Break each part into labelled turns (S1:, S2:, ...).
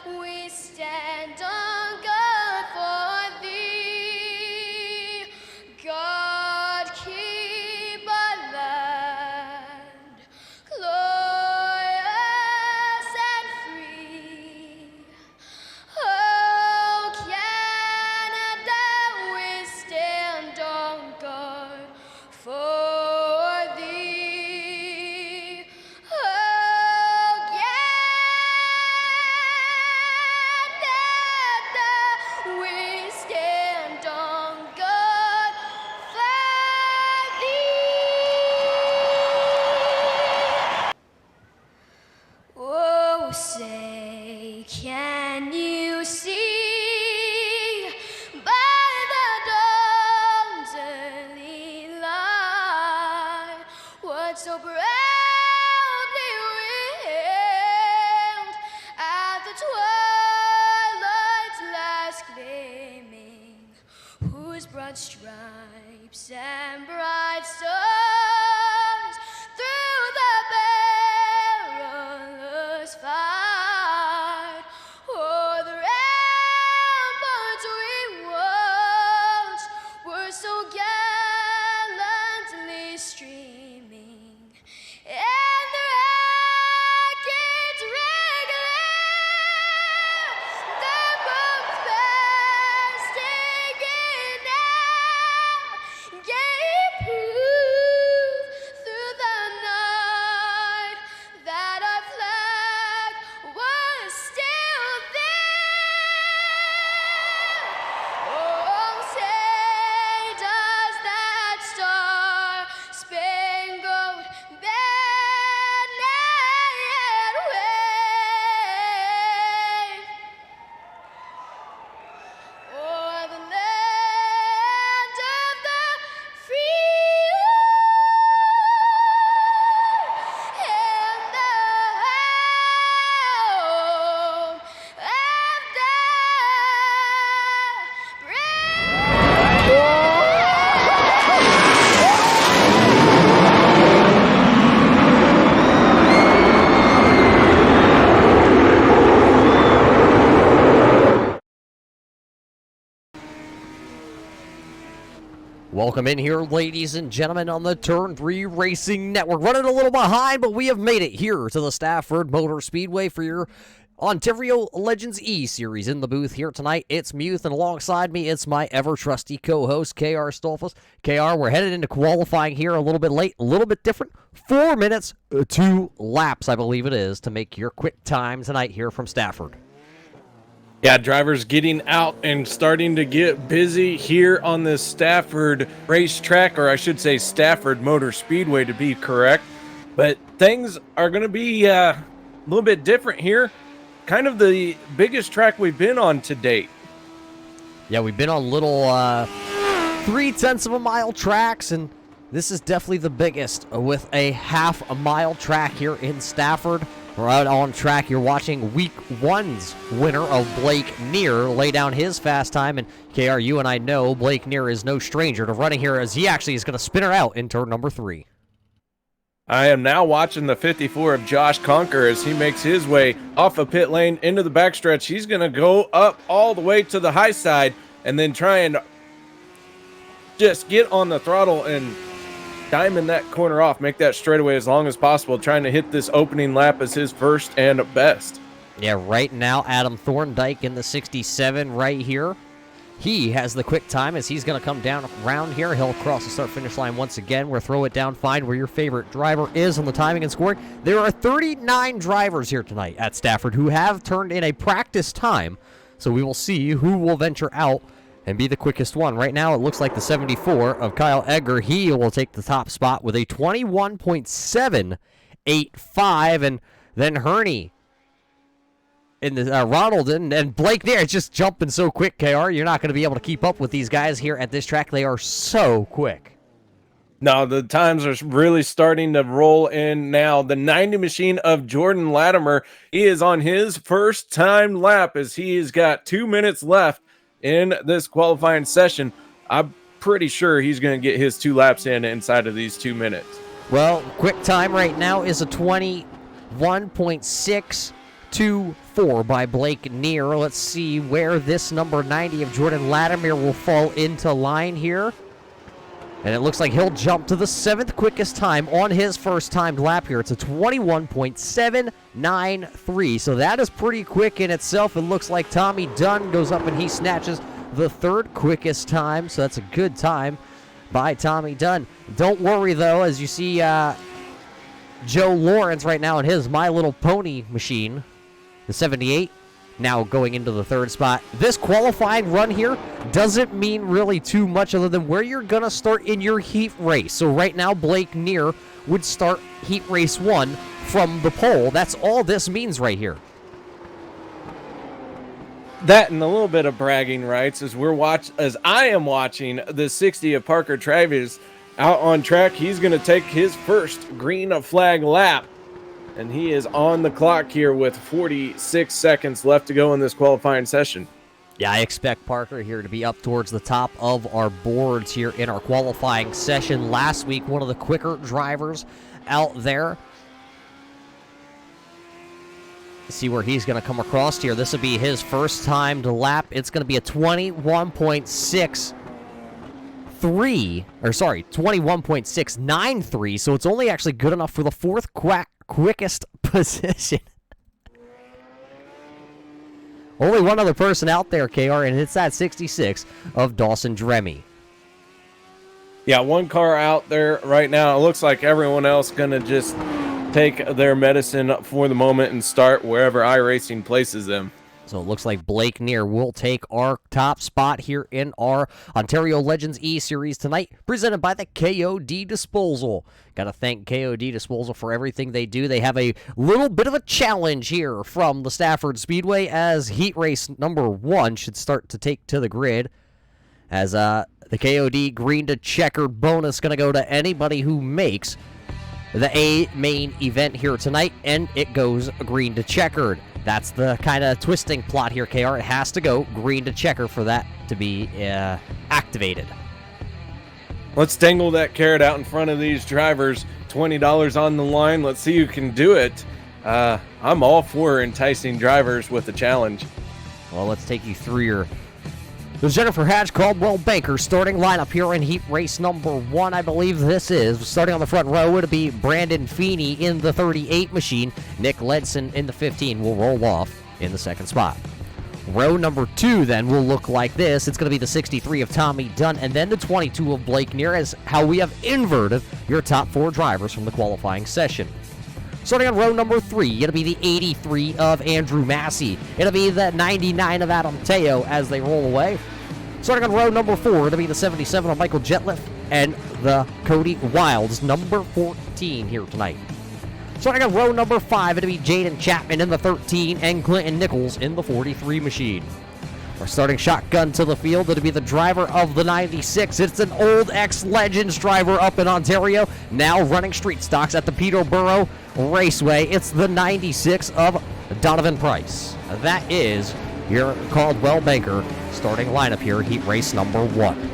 S1: we stand on guard for thee. God, keep our land glorious and free. Oh, Canada, we stand on guard for thee. Oh, Canada, we stand on guard for thee. Oh, say, can you see by the dawn's early light what so proudly we hailed at the twilight's last gleaming, whose broad stripes and bright stars through the perilous fight o'er the ramparts we watched were so gallantly streaming, and the rockets regular, the bombs bursting in air, gave proof through the night that our flag was still there. Oh, say does that star-spangled banner yet wave o'er the land of the free and the home of the
S2: Welcome in here, ladies and gentlemen, on the Turn 3 Racing Network. Running a little behind, but we have made it here to the Stafford Motor Speedway for your Ontario Legends E-Series. In the booth here tonight, it's Muth, and alongside me, it's my ever-trusty co-host, KR Stolfus. KR, we're headed into qualifying here a little bit late, a little bit different. 4 minutes, 2 laps, I believe it is, to make your quick time tonight here from Stafford.
S3: Yeah, drivers getting out and starting to get busy here on the Stafford racetrack, or I should say Stafford Motor Speedway to be correct. But things are going to be a little bit different here. Kind of the biggest track we've been on to date.
S2: Yeah, we've been on little 0.3 of a mile tracks, and this is definitely the biggest with a half a mile track here in Stafford. We're out on track. You're watching week one's winner of Blake Neer lay down his fast time. And KR, you and I know Blake Neer is no stranger to running here, as he actually is going to spin her out in turn number 3.
S3: I am now watching the 54 of Josh Conker as he makes his way off a pit lane into the backstretch. He's going to go up all the way to the high side and then try and just get on the throttle and diamond that corner off, make that straightaway as long as possible, trying to hit this opening lap as his first and best.
S2: Yeah, right now, Adam Thorndike in the 67 right here. He has the quick time as he's going to come down around here. He'll cross the start-finish line once again. We'll throw it down, find where your favorite driver is on the timing and scoring. There are 39 drivers here tonight at Stafford who have turned in a practice time, so we will see who will venture out and be the quickest one. Right now, it looks like the 74 of Kyle Egger. He will take the top spot with a 21.785, and then Herney in the Ronald and Blake there. It's just jumping so quick, KR. You're not going to be able to keep up with these guys here at this track. They are so quick.
S3: No, the times are really starting to roll in now. The 90 machine of Jordan Latimer, he is on his first time lap as he's got 2 minutes left in this qualifying session. I'm pretty sure he's going to get his 2 laps in inside of these 2 minutes.
S2: Well, quick time right now is a 21.6 2-4 by Blake Neer. Let's see where this number 90 of Jordan Latimer will fall into line here. And it looks like he'll jump to the 7th quickest time on his first timed lap here. It's a 21.793. So that is pretty quick in itself. It looks like Tommy Dunn goes up and he snatches the 3rd quickest time. So that's a good time by Tommy Dunn. Don't worry, though, as you see Joe Lawrence right now in his My Little Pony machine, the 78, now going into the 3rd spot. This qualifying run here doesn't mean really too much other than where you're going to start in your heat race. So right now, Blake Neer would start heat race 1 from the pole. That's all this means right here.
S3: That and a little bit of bragging rights as I am watching the 60 of Parker Travis out on track. He's going to take his first green flag lap, and he is on the clock here with 46 seconds left to go in this qualifying session.
S2: Yeah, I expect Parker here to be up towards the top of our boards here in our qualifying session. Last week, one of the quicker drivers out there. See where he's going to come across here. This will be his first time to lap. It's going to be a 21.693. So it's only actually good enough for the 4th quickest position. Only one other person out there, KR, and it's that 66 of Dawson Dremy.
S3: Yeah, one car out there right now. It looks like everyone else going to just take their medicine for the moment and start wherever iRacing places them.
S2: So it looks like Blake Neer will take our top spot here in our Ontario Legends eSeries tonight, presented by the KOD Disposal. Got to thank KOD Disposal for everything they do. They have a little bit of a challenge here from the Stafford Speedway as heat race number 1 should start to take to the grid. As the KOD green to checkered bonus going to go to anybody who makes the A main event here tonight, and it goes green to checkered. That's the kind of twisting plot here, KR. It has to go green to checker for that to be activated.
S3: Let's dangle that carrot out in front of these drivers. $20 on the line. Let's see who can do it. I'm all for enticing drivers with a challenge.
S2: Well, let's take you through the Jennifer Hatch Caldwell Banker starting lineup here in heat race number 1, I believe this is. Starting on the front row, it'll be Brandon Feeney in the 38 machine. Nick Ledson in the 15 will roll off in the 2nd spot. Row number 2 then will look like this. It's going to be the 63 of Tommy Dunn and then the 22 of Blake Neer, as how we have inverted your top 4 drivers from the qualifying session. Starting on row number 3, it'll be the 83 of Andrew Massey. It'll be the 99 of Adam Teo as they roll away. Starting on row number 4, it'll be the 77 of Michael Jetliff and the Cody Wilds, number 14 here tonight. Starting on row number 5, it'll be Jaden Chapman in the 13 and Clinton Nichols in the 43 machine. Our starting shotgun to the field, it'll be the driver of the 96. It's an old ex-Legends driver up in Ontario, now running street stocks at the Peterborough Raceway. It's the 96 of Donovan Price. That is your Caldwell Banker starting lineup here, heat race number 1.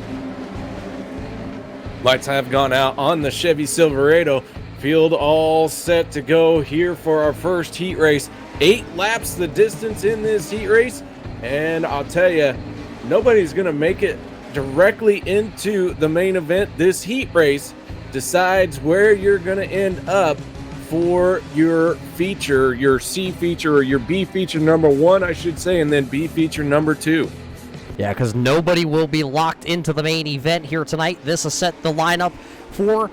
S3: Lights have gone out on the Chevy Silverado. Field all set to go here for our first heat race. 8 laps the distance in this heat race. And I'll tell you, nobody's going to make it directly into the main event. This heat race decides where you're going to end up for your feature, your C feature, or your B feature number 1, I should say, and then B feature number 2.
S2: Yeah, because nobody will be locked into the main event here tonight. This will set the lineup for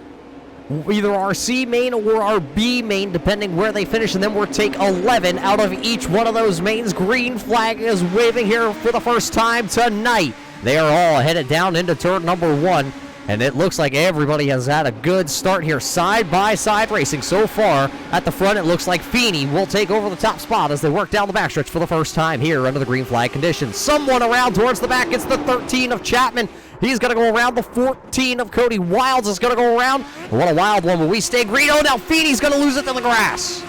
S2: either our C main or our B main, depending where they finish, and then we'll take 11 out of each one of those mains. Green flag is waving here for the first time tonight. They are all headed down into turn number 1, and it looks like everybody has had a good start here, side-by-side racing so far. At the front, it looks like Feeney will take over the top spot as they work down the backstretch for the first time here under the green flag conditions. Someone around towards the back, it's the 13 of Chapman. He's going to go around. The 14 of Cody Wilds is going to go around. What a wild one, but we stay green. Oh, now Feeney's going to lose it to the grass.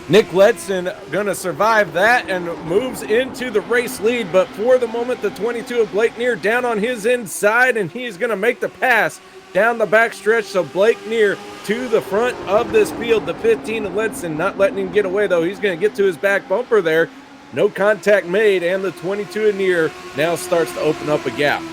S3: Nick Ledson going to survive that and moves into the race lead, but for the moment, the 22 of Blake Neer down on his inside, and he's going to make the pass down the backstretch. So Blake Neer to the front of this field. The 15 of Ledson not letting him get away, though. He's going to get to his back bumper there. No contact made, and the 22 of Neer now starts to open up a gap.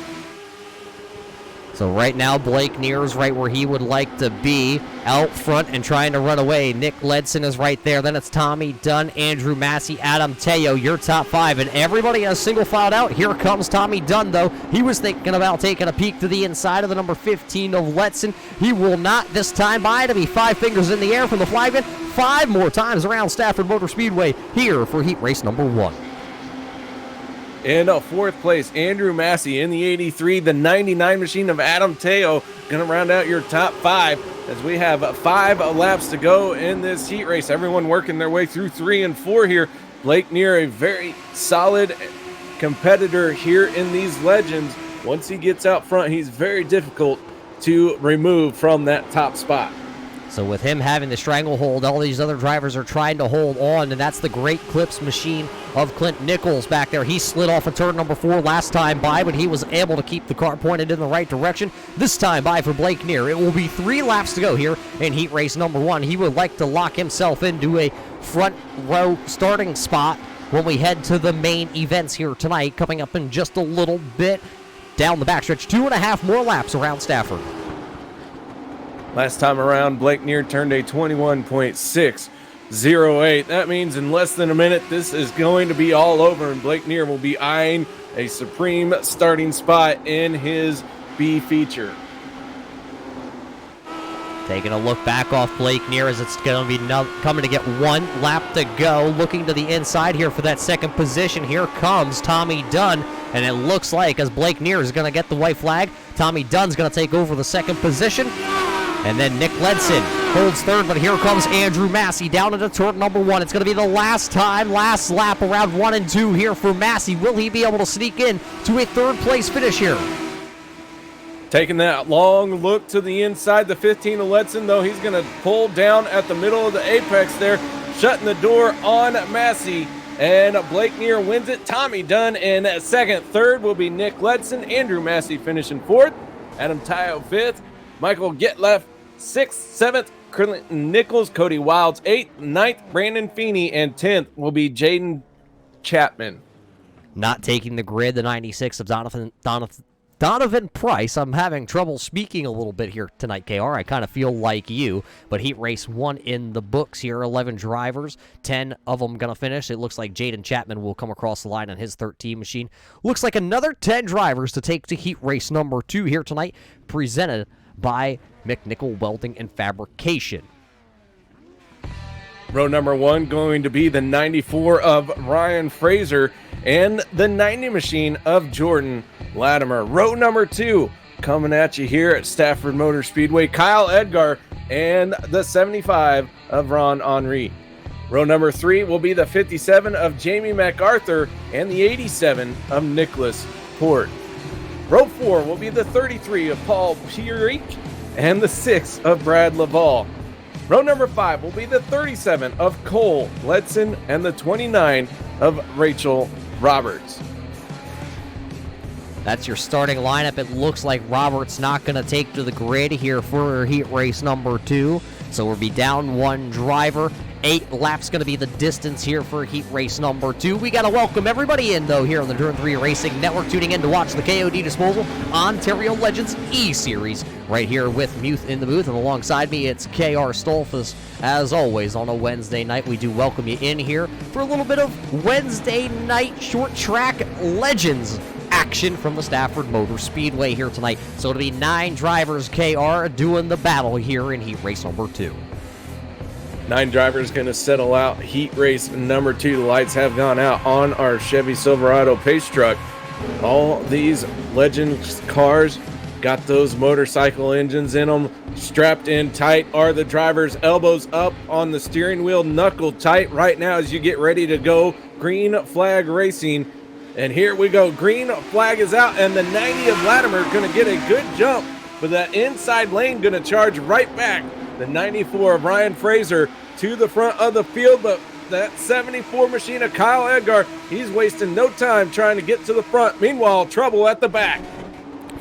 S2: So right now, Blake Neer is right where he would like to be, out front and trying to run away. Nick Ledson is right there. Then it's Tommy Dunn, Andrew Massey, Adam Teo, your top five. And everybody has single filed out. Here comes Tommy Dunn, though. He was thinking about taking a peek to the inside of the number 15 of Ledson. He will not this time by. To be 5 fingers in the air from the flagman. 5 more times around Stafford Motor Speedway here for heat race number 1.
S3: In fourth place, Andrew Massey in the 83, the 99 machine of Adam Teo, going to round out your top 5 as we have 5 laps to go in this heat race. Everyone working their way through 3 and 4 here. Blake Neer, a very solid competitor here in these legends. Once he gets out front, he's very difficult to remove from that top spot.
S2: So with him having the stranglehold, all these other drivers are trying to hold on, and that's the Great Clips machine of Clint Nichols back there. He slid off of turn number 4 last time by, but he was able to keep the car pointed in the right direction. This time by for Blake Neer. It will be 3 laps to go here in heat race number 1. He would like to lock himself into a front row starting spot when we head to the main events here tonight, coming up in just a little bit down the backstretch. 2.5 more laps around Stafford.
S3: Last time around, Blake Neer turned a 21.608. That means in less than a minute, this is going to be all over, and Blake Neer will be eyeing a supreme starting spot in his B feature.
S2: Taking a look back off Blake Neer as it's going to be coming to get 1 lap to go. Looking to the inside here for that second position. Here comes Tommy Dunn, and it looks like as Blake Neer is going to get the white flag, Tommy Dunn's going to take over the second position. And then Nick Ledson holds third, but here comes Andrew Massey down into turn number 1. It's going to be the last lap around 1 and 2 here for Massey. Will he be able to sneak in to a third-place finish here?
S3: Taking that long look to the inside, the 15 of Ledson, though, he's going to pull down at the middle of the apex there, shutting the door on Massey. And Blake Neer wins it. Tommy Dunn in second. Third will be Nick Ledson. Andrew Massey finishing 4th. Adam Tyo 5th. Michael Getlef 6th, 7th, Clinton Nichols, Cody Wilds 8th, 9th, Brandon Feeney, and 10th will be Jaden Chapman.
S2: Not taking the grid, the 96 of Donovan Price. I'm having trouble speaking a little bit here tonight, KR. I kind of feel like you, but heat race 1 in the books here. 11 drivers, 10 of them going to finish. It looks like Jaden Chapman will come across the line on his 13 machine. Looks like another 10 drivers to take to heat race number 2 here tonight, presented by McNichol Welding and Fabrication.
S3: Row number 1 going to be the 94 of Ryan Fraser and the 90 machine of Jordan Latimer. Row number 2 coming at you here at Stafford Motor Speedway, Kyle Edgar and the 75 of Ron Henry. Row number 3 will be the 57 of Jamie MacArthur and the 87 of Nicholas Port. Row 4 will be the 33 of Paul Pierik and the 6 of Brad Laval. Row number 5 will be the 37 of Cole Ledson and the 29 of Rachel Roberts.
S2: That's your starting lineup. It looks like Roberts not going to take to the grid here for heat race number 2. So we'll be down 1 driver. 8 laps going to be the distance here for heat race number 2. We got to welcome everybody in, though, here on the Turn 3 Racing Network, tuning in to watch the KOD Disposal Ontario Legends eSeries right here with Muth in the booth. And alongside me, it's KR Stolfus. As always, on a Wednesday night, we do welcome you in here for a little bit of Wednesday night short track legends action from the Stafford Motor Speedway here tonight. So it'll be 9 drivers, KR, doing the battle here in heat race number 2.
S3: 9 drivers going to settle out heat race number 2. The lights have gone out on our Chevy Silverado pace truck. All these Legends cars got those motorcycle engines in them. Strapped in tight are the drivers. Elbows up on the steering wheel, knuckle tight right now as you get ready to go. Green flag racing. And here we go. Green flag is out, and the 90 of Latimer going to get a good jump, but that inside lane going to charge right back. The 94 of Ryan Fraser to the front of the field, but that 74 machine of Kyle Edgar, he's wasting no time trying to get to the front. Meanwhile, trouble at the back.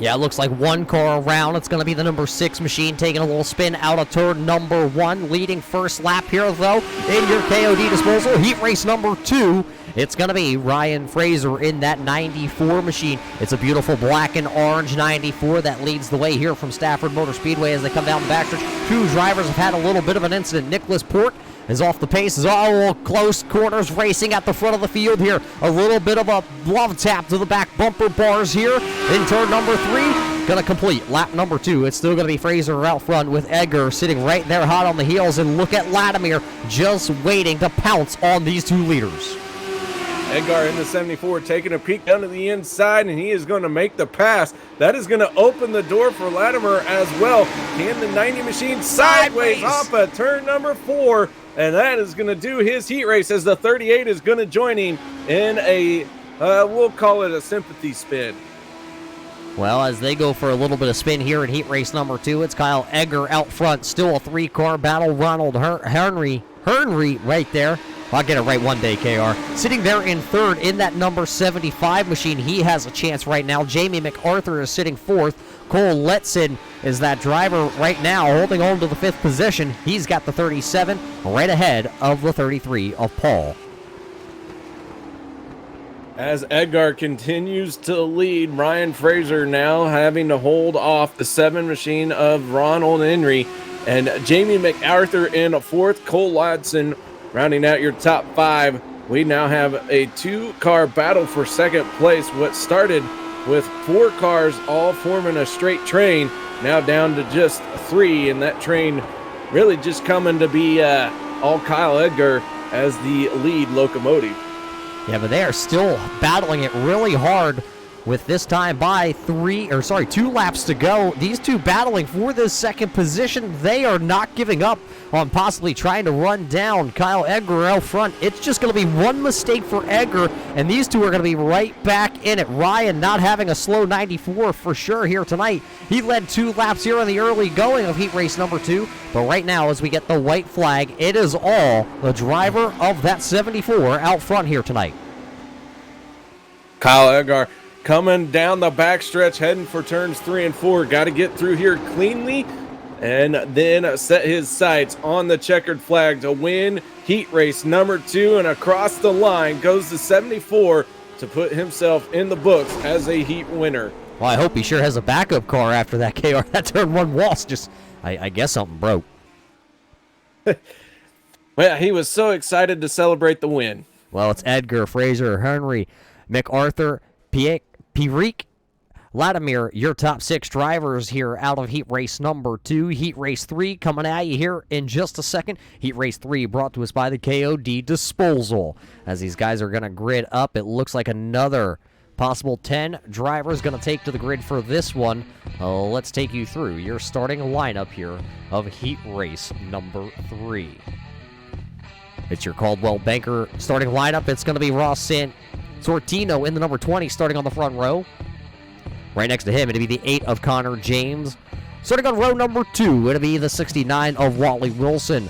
S2: Yeah, it looks like one car around. It's going to be the number 6 machine taking a little spin out of turn number 1. Leading first lap here, though, in your KOD disposal. Heat race number 2. It's going to be Ryan Fraser in that 94 machine. It's a beautiful black and orange 94 that leads the way here from Stafford Motor Speedway as they come down the backstretch. 2 drivers have had a little bit of an incident. Nicholas Port is off the pace. Is all close quarters racing at the front of the field here. A little bit of a love tap to the back bumper bars here in turn number 3. Going to complete lap number 2. It's still going to be Fraser out front with Edgar sitting right there hot on the heels. And look at Latimer just waiting to pounce on these 2 leaders.
S3: Edgar in the 74 taking a peek down to the inside, and he is going to make the pass. That is going to open the door for Latimer as well. Can the 90 machine sideways off of turn number 4, and that is going to do his heat race as the 38 is going to join him in a, we'll call it a sympathy spin.
S2: Well, as they go for a little bit of spin here in heat race number 2, it's Kyle Egger out front. Still a 3-car battle. Ronald Henry right there. I'll get it right one day, KR. Sitting there in 3rd in that number 75 machine. He has a chance right now. Jamie MacArthur is sitting 4th. Cole Letson is that driver right now holding on to the 5th position. He's got the 37 right ahead of the 33 of Paul.
S3: As Edgar continues to lead, Ryan Fraser now having to hold off the 7 machine of Ronald Henry, and Jamie MacArthur in 4th. Cole Letson rounding out your top 5. We now have a 2-car battle for 2nd place. What started with 4 cars all forming a straight train, now down to just 3, and that train really just coming to be all Kyle Edgar as the lead locomotive.
S2: Yeah, but they are still battling it really hard with this time by 2 laps to go. These 2 battling for this 2nd position. They are not giving up on possibly trying to run down Kyle Edgar out front. It's just going to be one mistake for Edgar, and these 2 are going to be right back in it. Ryan not having a slow 94 for sure here tonight. He led 2 laps here in the early going of heat race number 2, but right now as we get the white flag, it is all the driver of that 74 out front here tonight.
S3: Kyle Edgar coming down the backstretch, heading for turns 3 and 4. Got to get through here cleanly and then set his sights on the checkered flag to win heat race number 2. And across the line goes the 74 to put himself in the books as a heat winner.
S2: Well, I hope he sure has a backup car after that, KR. That turn 1 waltz just, I guess something broke.
S3: Well, he was so excited to celebrate the win.
S2: Well, it's Edgar, Fraser, Henry, MacArthur, Pirik, Latimer, your top 6 drivers here out of heat race number 2. Heat race 3 coming at you here in just a second. Heat race 3 brought to us by the KOD disposal. As these guys are going to grid up, it looks like another possible 10 drivers going to take to the grid for this one. Let's take you through your starting lineup here of heat race number 3. It's your Caldwell Banker starting lineup. It's going to be Ross Sortino in the number 20 starting on the front row. Right next to him, it'll be the 8 of Connor James. Starting on row number 2, it'll be the 69 of Wally Wilson.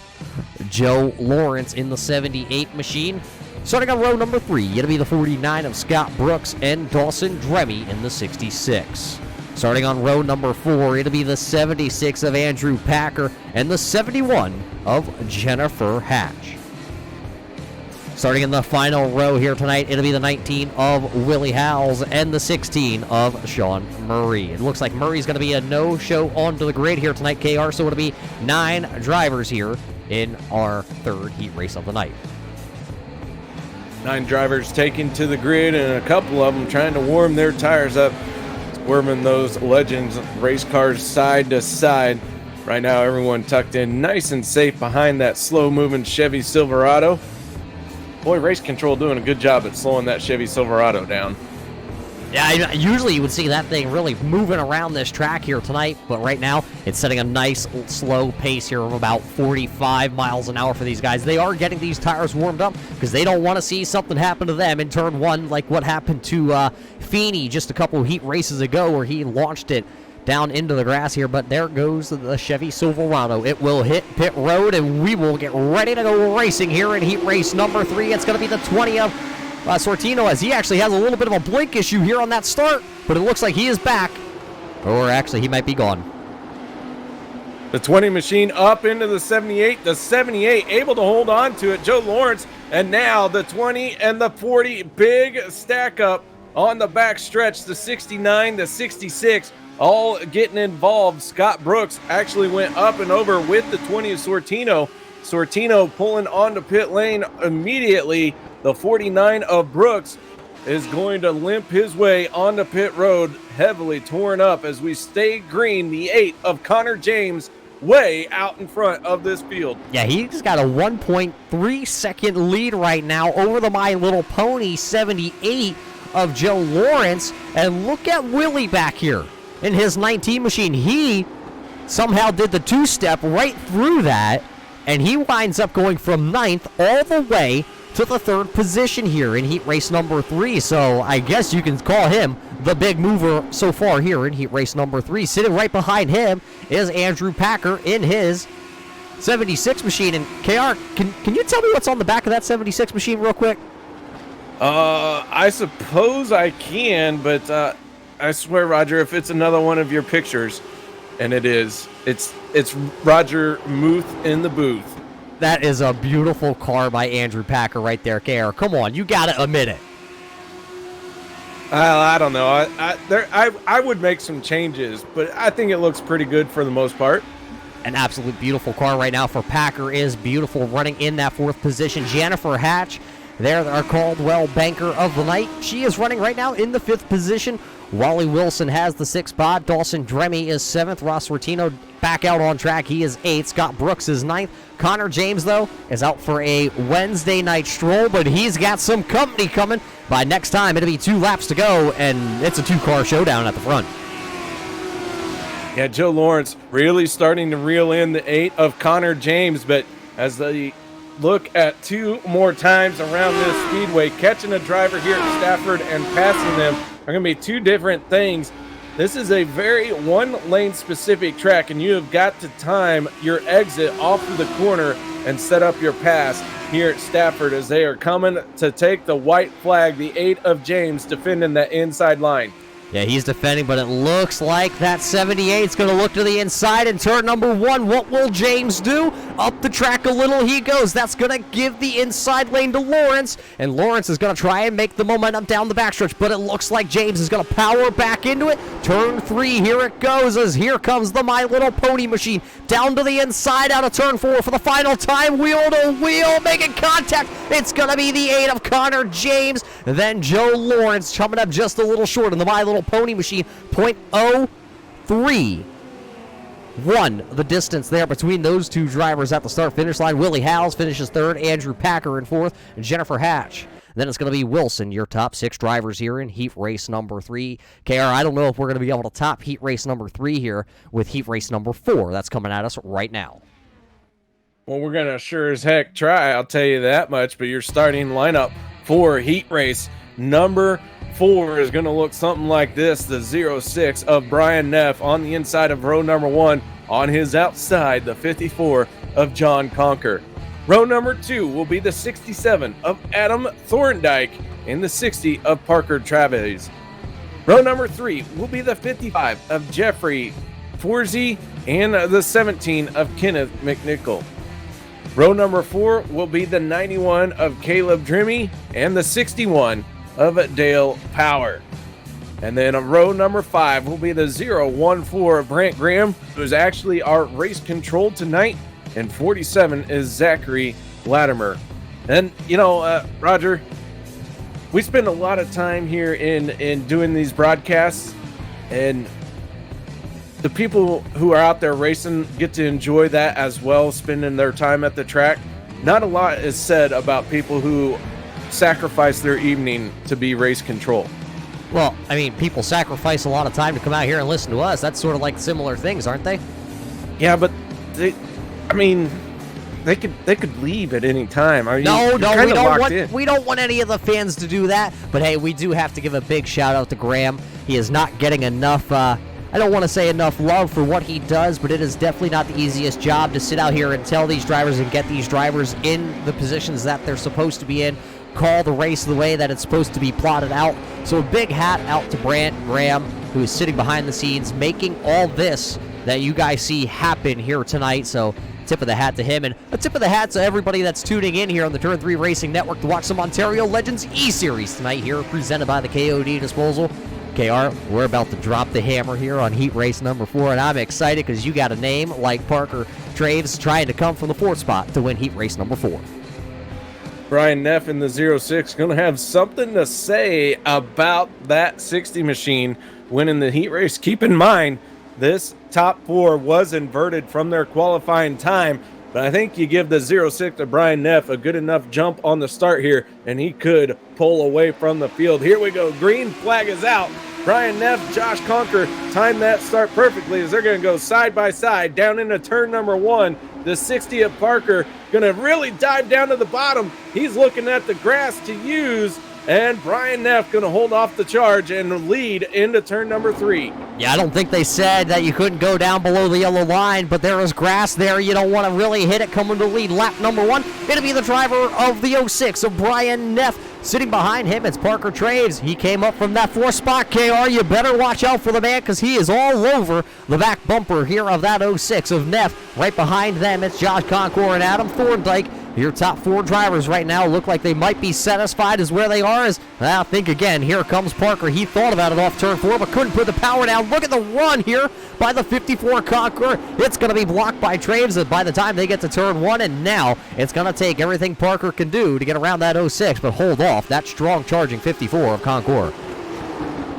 S2: Joe Lawrence in the 78 machine. Starting on row number 3, it'll be the 49 of Scott Brooks and Dawson Dremy in the 66. Starting on row number 4, it'll be the 76 of Andrew Packer and the 71 of Jennifer Hatch. Starting in the final row here tonight, it'll be the 19 of Willie Howells and the 16 of Sean Murray. It looks like Murray's going to be a no-show onto the grid here tonight, KR, so it'll be 9 drivers here in our 3rd heat race of the night.
S3: 9 drivers taken to the grid, and a couple of them trying to warm their tires up, swerving those Legends race cars side to side. Right now, everyone tucked in nice and safe behind that slow-moving Chevy Silverado. Boy, Race Control doing a good job at slowing that Chevy Silverado down.
S2: Yeah, usually you would see that thing really moving around this track here tonight, but right now it's setting a nice slow pace here of about 45 miles an hour for these guys. They are getting these tires warmed up because they don't want to see something happen to them in turn 1 like what happened to Feeney just a couple of heat races ago where he launched it down into the grass here, but there goes the Chevy Silverado. It will hit pit road, and we will get ready to go racing here in heat race number 3. It's going to be the 20 of Sortino, as he actually has a little bit of a blink issue here on that start, but it looks like he is back. Or actually, he might be gone.
S3: The 20 machine up into the 78. The 78 able to hold on to it. Joe Lawrence. And now the 20 and the 40. Big stack up on the back stretch. The 69, the 66. All getting involved. Scott Brooks actually went up and over with the 20 of Sortino. Sortino pulling onto pit lane immediately. The 49 of Brooks is going to limp his way onto pit road, heavily torn up as we stay green. The 8 of Connor James way out in front of this field.
S2: Yeah, he's got a 1.3 second lead right now over the My Little Pony 78 of Joe Lawrence. And look at Willie back here in his 19 machine. He somehow did the two-step right through that, and he winds up going from 9th all the way to the 3rd position here in heat race number 3. So I guess you can call him the big mover so far here in heat race number 3. Sitting right behind him is Andrew Packer in his 76 machine. And KR, can you tell me what's on the back of that 76 machine real quick?
S3: I suppose I can, but I swear, Roger, if it's another one of your pictures, and it is, it's Roger Muth in the booth.
S2: That is a beautiful car by Andrew Packer right there, KR. Come on, you got to admit it.
S3: I don't know. I would make some changes, but I think it looks pretty good for the most part.
S2: An absolute beautiful car right now for Packer is beautiful, running in that 4th position. Jennifer Hatch, there, our Caldwell Banker of the night. She is running right now in the 5th position. Wally Wilson has the 6th spot. Dawson Dremy is 7th. Ross Sortino back out on track. He is 8th. Scott Brooks is 9th. Connor James, though, is out for a Wednesday night stroll, but he's got some company coming. By next time, it'll be 2 laps to go, and it's a 2-car showdown at the front.
S3: Yeah, Joe Lawrence really starting to reel in the 8 of Connor James, but as they look at 2 more times around this speedway, catching a driver here at Stafford and passing them are going to be 2 different things. This is a very 1-lane specific track, and you have got to time your exit off of the corner and set up your pass here at Stafford as they are coming to take the white flag. The 8 of James defending that inside line.
S2: Yeah, he's defending, but it looks like that 78 is going to look to the inside in turn number 1. What will James do? Up the track a little he goes. That's going to give the inside lane to Lawrence, and Lawrence is going to try and make the momentum down the backstretch, but it looks like James is going to power back into it. Turn 3, here it goes, as here comes the My Little Pony machine. Down to the inside, out of turn 4 for the final time. Wheel to wheel, making contact. It's going to be the 8 of Connor James. Then Joe Lawrence coming up just a little short in the My Little Pony machine. 0.03. The distance there between those 2 drivers at the start-finish line. Willie Howes finishes 3rd, Andrew Packer in 4th, and Jennifer Hatch. Then it's going to be Wilson, your top 6 drivers here in heat race number 3. KR, I don't know if we're going to be able to top heat race number 3 here with heat race number 4. That's coming at us right now.
S3: Well, we're going to sure as heck try, I'll tell you that much, but your starting lineup for heat race number 4 is going to look something like this. The 06 of Brian Neff on the inside of row number 1. On his outside, the 54 of John Conker. Row number 2 will be the 67 of Adam Thorndike and the 60 of Parker Travis. Row number 3 will be the 55 of Jeffrey Forsey and the 17 of Kenneth McNichol. Row number 4 will be the 91 of Caleb Drimmy and the 61 of Dale Power. And then row number 5 will be the 014 of Brant Graham, who is actually our race control tonight. And 47 is Zachary Latimer. And, you know, Roger, we spend a lot of time here in doing these broadcasts, and the people who are out there racing get to enjoy that as well, spending their time at the track. Not a lot is said about people who sacrifice their evening to be race control.
S2: Well, I mean, people sacrifice a lot of time to come out here and listen to us. That's sort of like similar things, aren't they?
S3: Yeah, but they could leave at any time. I mean,
S2: No,
S3: we
S2: we don't want any of the fans to do that. But hey, we do have to give a big shout out to Graham. He is not getting enough. I don't want to say enough love for what he does, but it is definitely not the easiest job to sit out here and tell these drivers and get these drivers in the positions that they're supposed to be in. Call the race the way that it's supposed to be plotted out. So a big hat out to Brant Graham. who is sitting behind the scenes, making all this that you guys see happen here tonight. So tip of the hat to him, and a tip of the hat to everybody that's tuning in here on the Turn 3 Racing Network to watch some Ontario Legends eSeries tonight here, presented by the KOD Disposal. KR, we're about to drop the hammer here on heat race number 4, and I'm excited because you got a name like Parker Traves trying to come from the 4th spot to win heat race number 4.
S3: Brian Neff in the 06 going to have something to say about that 60 machine winning the heat race. Keep in mind, this top 4 was inverted from their qualifying time, but I think you give the 06 to Brian Neff a good enough jump on the start here, and he could pull away from the field. Here we go. Green flag is out. Brian Neff, Josh Conker timed that start perfectly as they're going to go side by side down into turn number 1. The 60 of Parker going to really dive down to the bottom. He's looking at the grass to use, and Brian Neff going to hold off the charge and lead into turn number 3.
S2: Yeah, I don't think they said that you couldn't go down below the yellow line, but there is grass there. You don't want to really hit it coming to lead. Lap number 1, it'll be the driver of the 06 of Brian Neff. Sitting behind him, it's Parker Traves. He came up from that 4th spot, KR. You better watch out for the man because he is all over the back bumper here of that 06 of Neff. Right behind them, it's Josh Concord and Adam Thorndike. Your top 4 drivers right now look like they might be satisfied as where they are. I think again, here comes Parker. He thought about it off turn 4, but couldn't put the power down. Look at the run here by the 54 Conqueror. It's going to be blocked by Traves by the time they get to turn 1, and now it's going to take everything Parker can do to get around that 06, but hold off that strong charging 54 of Conqueror.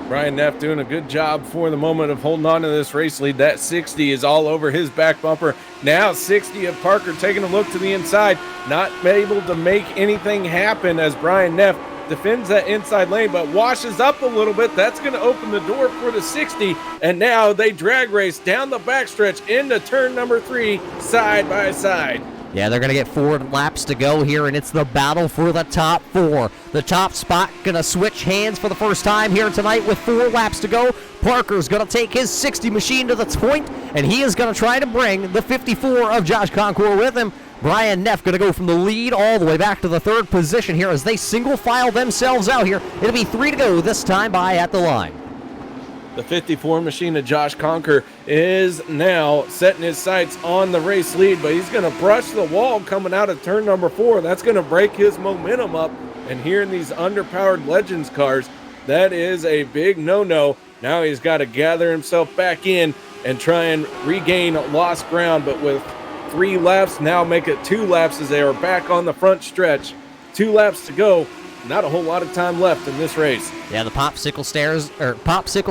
S3: Brian Neff doing a good job for the moment of holding on to this race lead. That 60 is all over his back bumper. Now 60 of Parker taking a look to the inside, not able to make anything happen as Brian Neff defends that inside lane, but washes up a little bit. That's going to open the door for the 60, and now they drag race down the backstretch into turn number 3, side by side.
S2: Yeah, they're going to get 4 laps to go here, and it's the battle for the top 4. The top spot going to switch hands for the first time here tonight with 4 laps to go. Parker's going to take his 60 machine to the point, and he is going to try to bring the 54 of Josh Concord with him. Brian Neff going to go from the lead all the way back to the 3rd position here as they single file themselves out here. It'll be 3 to go this time by at the line.
S3: The 54 machine of Josh Conker is now setting his sights on the race lead, but he's going to brush the wall coming out of turn number 4. That's going to break his momentum up. And here in these underpowered Legends cars, that is a big no-no. Now he's got to gather himself back in and try and regain lost ground. But with 3 laps, now make it 2 laps as they are back on the front stretch. 2 laps to go. Not a whole lot of time left in this race.
S2: Yeah, the popsicle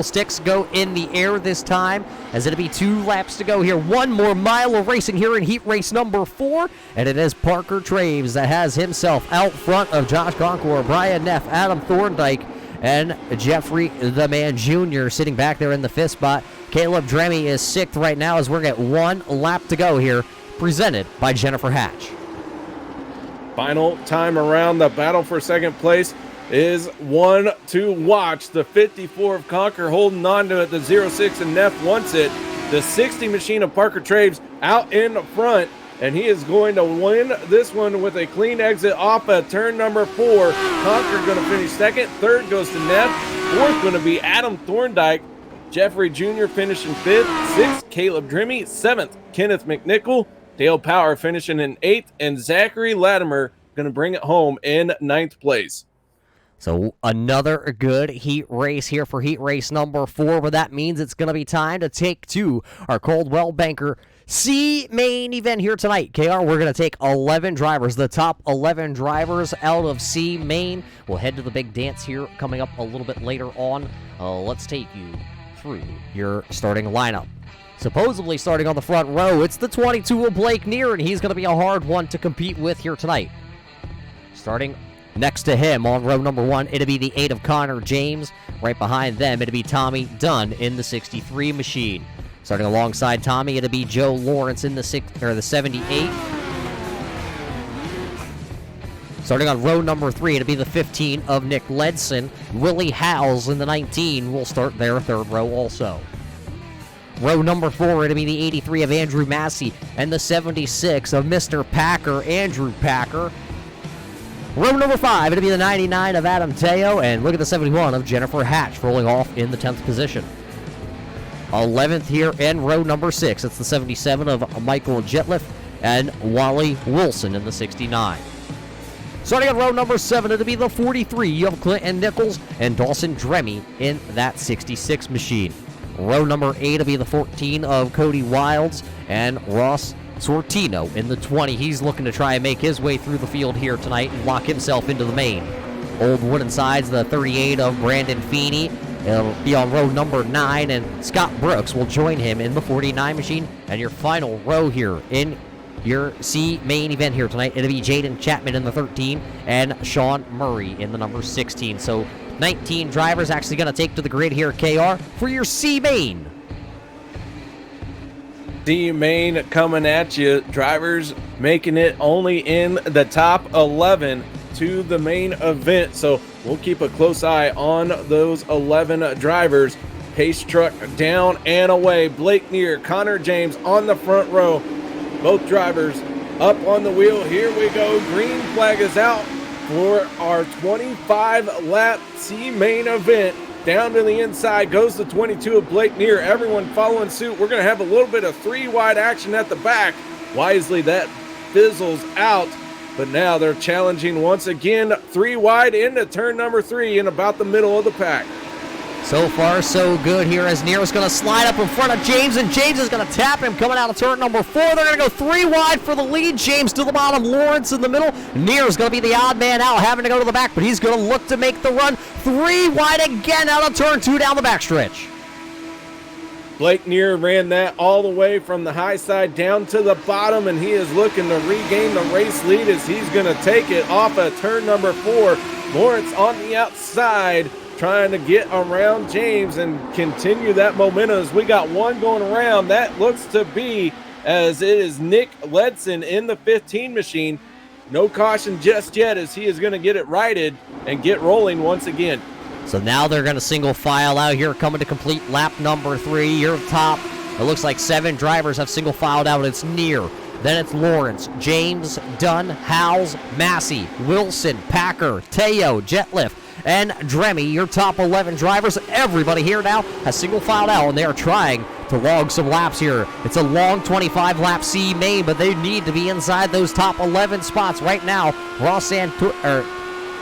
S2: sticks go in the air this time, as it'll be 2 laps to go here. 1 more mile of racing here in heat race number 4, and it is Parker Traves that has himself out front of Josh Concord, Brian Neff, Adam Thorndike, and Jeffrey the Man Jr. sitting back there in the 5th spot. Caleb Dremy is 6th right now as we're at 1 lap to go here, presented by Jennifer Hatch.
S3: Final time around, the battle for second place is one to watch. The 54 of Conker holding on to it. The 06 and Neff wants it. The 60 machine of Parker Traves out in front, and he is going to win this one with a clean exit off of turn number 4. Conker going to finish 2nd. 3rd goes to Neff. 4th going to be Adam Thorndike. Jeffrey Jr. finishing 5th. 6th, Caleb Dremy. 7th, Kenneth McNichol. Dale Power finishing in 8th, and Zachary Latimer going to bring it home in 9th place.
S2: So another good heat race here for heat race number 4, but that means it's going to be time to take to our Coldwell Banker C main event here tonight. KR, we're going to take 11 drivers, the top 11 drivers out of C main. We'll head to the big dance here coming up a little bit later on. Let's take you through your starting lineup. Supposedly starting on the front row, it's the 22 of Blake Neer, and he's going to be a hard one to compete with here tonight. Starting next to him on row number 1, it'll be the 8 of Connor James. Right behind them, it'll be Tommy Dunn in the 63 machine. Starting alongside Tommy, it'll be Joe Lawrence in the 78. Starting on row number 3, it'll be the 15 of Nick Ledson. Willie Howes in the 19 will start their 3rd row also. Row number 4, it'll be the 83 of Andrew Massey and the 76 of Mr. Packer, Andrew Packer. Row number 5, it'll be the 99 of Adam Teo, and look at the 71 of Jennifer Hatch rolling off in the 10th position. 11th here in row number 6. It's the 77 of Michael Jetliff and Wally Wilson in the 69. Starting at row number 7, it'll be the 43 of Clinton Nichols and Dawson Dremy in that 66 machine. Row number 8 will be the 14 of Cody Wilds and Ross Sortino in the 20. He's looking to try and make his way through the field here tonight and lock himself into the main. Old wooden sides, the 38 of Brandon Feeney. It'll be on row number 9, and Scott Brooks will join him in the 49 machine. And your final row here in your C main event here tonight, it'll be Jaden Chapman in the 13 and Sean Murray in the number 16. So 19 drivers actually going to take to the grid here, KR, for your C main.
S3: C main coming at you. Drivers making it only in the top 11 to the main event. So we'll keep a close eye on those 11 drivers. Pace truck down and away. Blake Neer, Connor James on the front row. Both drivers up on the wheel. Here we go. Green flag is out for our 25-lap C main event. Down to the inside goes the 22 of Blake Neer. Everyone following suit. We're going to have a little bit of 3-wide action at the back. Wisely, that fizzles out. But now they're challenging once again. 3-wide into turn number 3 in about the middle of the pack.
S2: So far, so good here as Nero's going to slide up in front of James, and James is going to tap him coming out of turn number 4. They're going to go 3 wide for the lead. James to the bottom, Lawrence in the middle. Nero's going to be the odd man out, having to go to the back, but he's going to look to make the run. 3 wide again out of turn 2 down the backstretch.
S3: Blake Neer ran that all the way from the high side down to the bottom, and he is looking to regain the race lead as he's going to take it off of turn number 4. Lawrence on the outside, trying to get around James and continue that momentum as we got one going around. That looks to be as it is Nick Ledson in the 15 machine. No caution just yet as he is going to get it righted and get rolling once again.
S2: So now they're going to single file out here, coming to complete lap number 3. Your top, it looks like 7 drivers have single filed out. It's Neer, then it's Lawrence, James, Dunn, Howes, Massey, Wilson, Packer, Teo, Jetliff, and Dremy. Your top 11 drivers, everybody here now has single filed out, and they are trying to log some laps here. It's a long 25-lap C main, but they need to be inside those top 11 spots right now.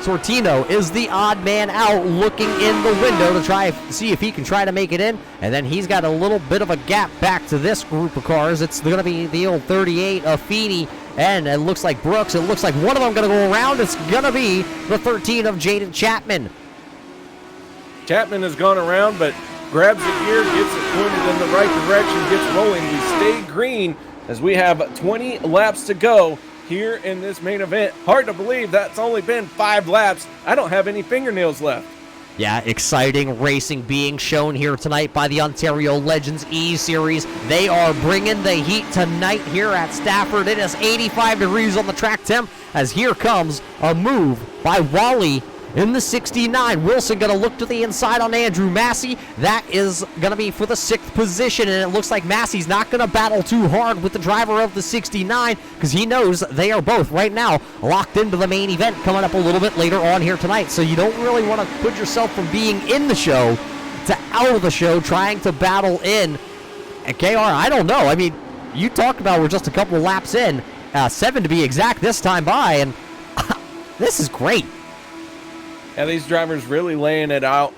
S2: Sortino is the odd man out, looking in the window to try see if he can try to make it in, and then he's got a little bit of a gap back to this group of cars. It's going to be the old 38 of Feeney, and it looks like Brooks. It looks like one of them going to go around. It's going to be the 13 of Jaden Chapman.
S3: Chapman has gone around, but grabs the gear, gets it pointed in the right direction, gets rolling. We stay green as we have 20 laps to go here in this main event. Hard to believe that's only been 5 laps. I don't have any fingernails left.
S2: Yeah, exciting racing being shown here tonight by the Ontario Legends eSeries. They are bringing the heat tonight here at Stafford. It is 85 degrees on the track temp as here comes a move by Wally in the 69. Wilson going to look to the inside on Andrew Massey. That is going to be for the 6th position, and it looks like Massey's not going to battle too hard with the driver of the 69 because he knows they are both right now locked into the main event coming up a little bit later on here tonight. So you don't really want to put yourself from being in the show to out of the show trying to battle in. And KR, I don't know. I mean, you talked about we're just a couple of laps in, 7 to be exact this time by, and this is great.
S3: Yeah, these drivers really laying it out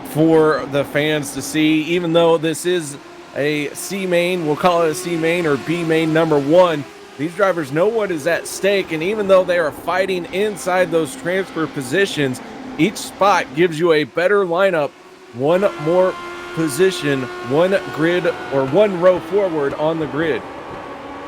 S3: for the fans to see. Even though this is a C main, we'll call it a C main or B main number 1, these drivers know what is at stake. And even though they are fighting inside those transfer positions, each spot gives you a better lineup, one more position, one grid or one row forward on the grid.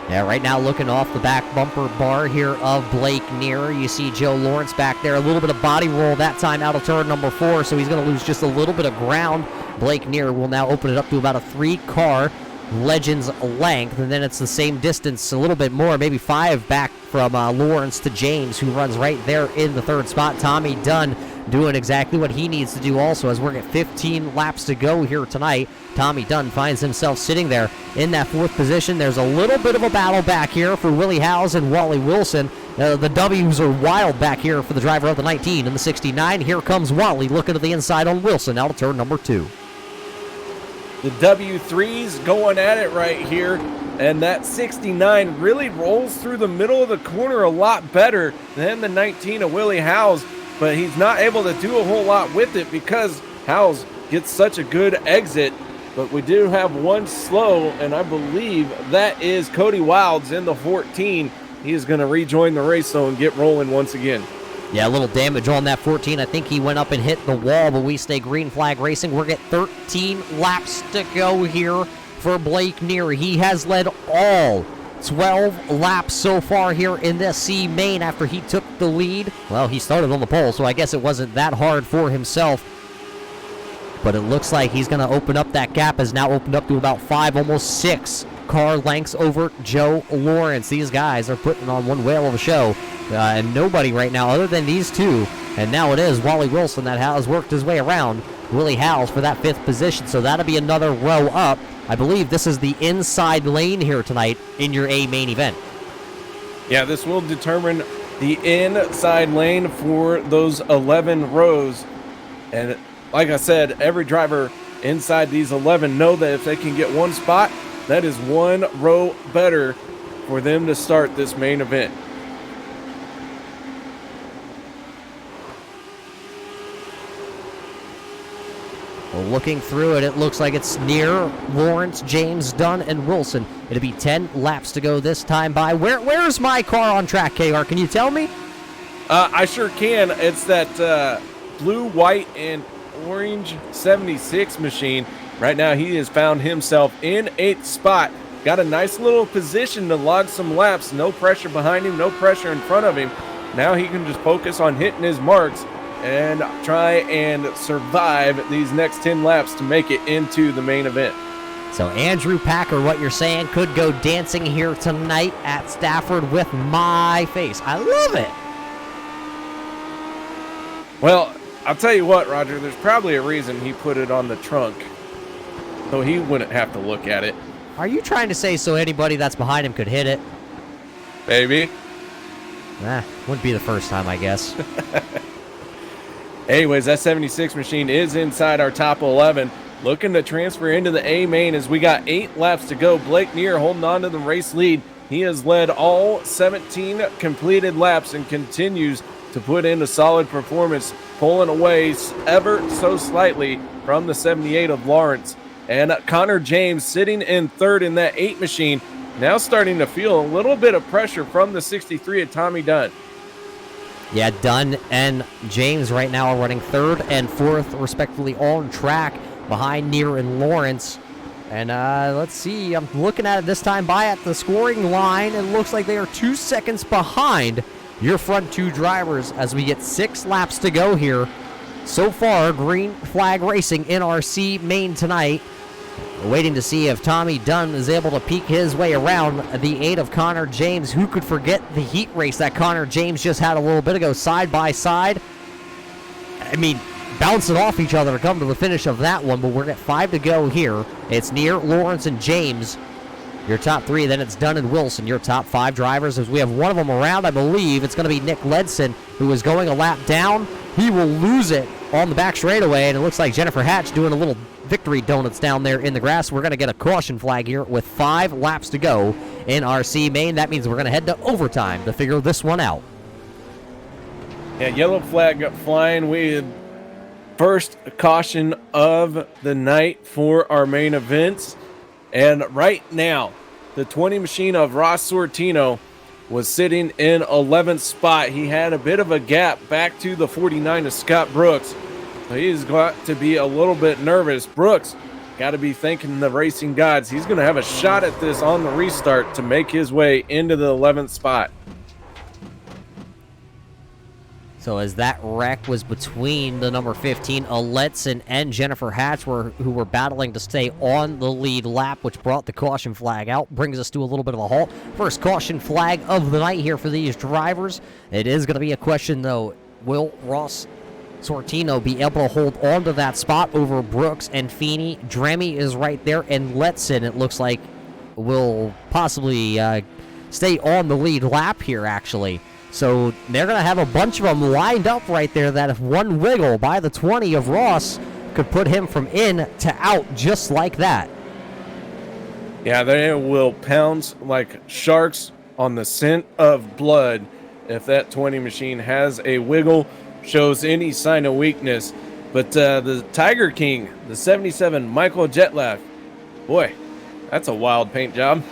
S2: Yeah, right now looking off the back bumper bar here of Blake Neer. You see Joe Lawrence back there. A little bit of body roll that time out of turn number 4, so he's going to lose just a little bit of ground. Blake Neer will now open it up to about a 3-car Legends length, and then it's the same distance, a little bit more, maybe 5 back from Lawrence to James, who runs right there in the 3rd spot. Tommy Dunn doing exactly what he needs to do also as we're at 15 laps to go here tonight. Tommy Dunn finds himself sitting there in that 4th position. There's a little bit of a battle back here for Willie Howes and Wally Wilson. The W's are wild back here for the driver of the 19 and the 69. Here comes Wally looking to the inside on Wilson out of turn number 2.
S3: The W3's going at it right here, and that 69 really rolls through the middle of the corner a lot better than the 19 of Willie Howes, but he's not able to do a whole lot with it because Howes gets such a good exit. But we do have one slow, and I believe that is Cody Wilds in the 14. He is going to rejoin the race, though, and get rolling once again.
S2: Yeah, a little damage on that 14. I think he went up and hit the wall, but we stay green flag racing. We're at 13 laps to go here for Blake Neer. He has led all 12 laps so far here in this C main after he took the lead. Well, he started on the pole, so I guess it wasn't that hard for himself. But it looks like he's going to open up that gap. Has now opened up to about 5, almost 6 car lengths over Joe Lawrence. These guys are putting on one whale of a show. And nobody right now other than these two. And now it is Wally Wilson that has worked his way around Willie Howes for that 5th position. So that'll be another row up. I believe this is the inside lane here tonight in your A main event.
S3: Yeah, this will determine the inside lane for those 11 rows. And like I said, every driver inside these 11 know that if they can get one spot, that is one row better for them to start this main event.
S2: Well, looking through it, it looks like it's Neer, Lawrence, James, Dunn, and Wilson. It'll be 10 laps to go this time by. Where's my car on track, KR? Can you tell me?
S3: I sure can. It's that blue, white, and orange 76 machine. Right now, he has found himself in 8th spot. Got a nice little position to log some laps. No pressure behind him, no pressure in front of him. Now he can just focus on hitting his marks and try and survive these next 10 laps to make it into the main event.
S2: So Andrew Packer, what you're saying, could go dancing here tonight at Stafford with my face. I love it.
S3: Well, I'll tell you what, Roger, there's probably a reason he put it on the trunk, so he wouldn't have to look at it.
S2: Are you trying to say so anybody that's behind him could hit it?
S3: Maybe.
S2: Wouldn't be the first time, I guess.
S3: Anyways, that 76 machine is inside our top 11. Looking to transfer into the A main as we got 8 laps to go. Blake Neer holding on to the race lead. He has led all 17 completed laps and continues to put in a solid performance, pulling away ever so slightly from the 78 of Lawrence. And Connor James sitting in 3rd in that 8 machine, now starting to feel a little bit of pressure from the 63 of Tommy Dunn.
S2: Yeah, Dunn and James right now are running 3rd and 4th, respectively, on track behind Neer and Lawrence. And let's see, I'm looking at it this time by at the scoring line. It looks like they are 2 seconds behind your front 2 drivers as we get 6 laps to go here. So far, green flag racing in our C main tonight. We're waiting to see if Tommy Dunn is able to peek his way around the 8 of Connor James. Who could forget the heat race that Connor James just had a little bit ago, side by side? I mean, bouncing off each other to come to the finish of that one, but we're at 5 to go here. It's Neer, Lawrence, and James, your top 3. Then it's Dunn and Wilson, your top 5 drivers. As we have one of them around, I believe it's going to be Nick Ledson, who is going a lap down. He will lose it on the back straightaway, and it looks like Jennifer Hatch doing a little victory donuts down there in the grass. We're going to get a caution flag here with 5 laps to go in our C main. That means we're going to head to overtime to figure this one out.
S3: Yeah, yellow flag flying. We had first caution of the night for our main events. And right now, the 20 machine of Ross Sortino was sitting in 11th spot. He had a bit of a gap back to the 49 of Scott Brooks. He's got to be a little bit nervous. Brooks got to be thanking the racing gods. He's going to have a shot at this on the restart to make his way into the 11th spot.
S2: So as that wreck was between the number 15, Aletson, and Jennifer Hatch, who were battling to stay on the lead lap, which brought the caution flag out, brings us to a little bit of a halt. First caution flag of the night here for these drivers. It is going to be a question, though. Will Ross Sortino be able to hold on to that spot over Brooks and Feeney? Dremy is right there, and Letson, it looks like, will possibly stay on the lead lap here, actually. So they're going to have a bunch of them lined up right there that if one wiggle by the 20 of Ross could put him from in to out just like that.
S3: Yeah, they will pounce like sharks on the scent of blood if that 20 machine has a wiggle, shows any sign of weakness. But the Tiger King, the 77 Michael Jetlaff, boy, that's a wild paint job.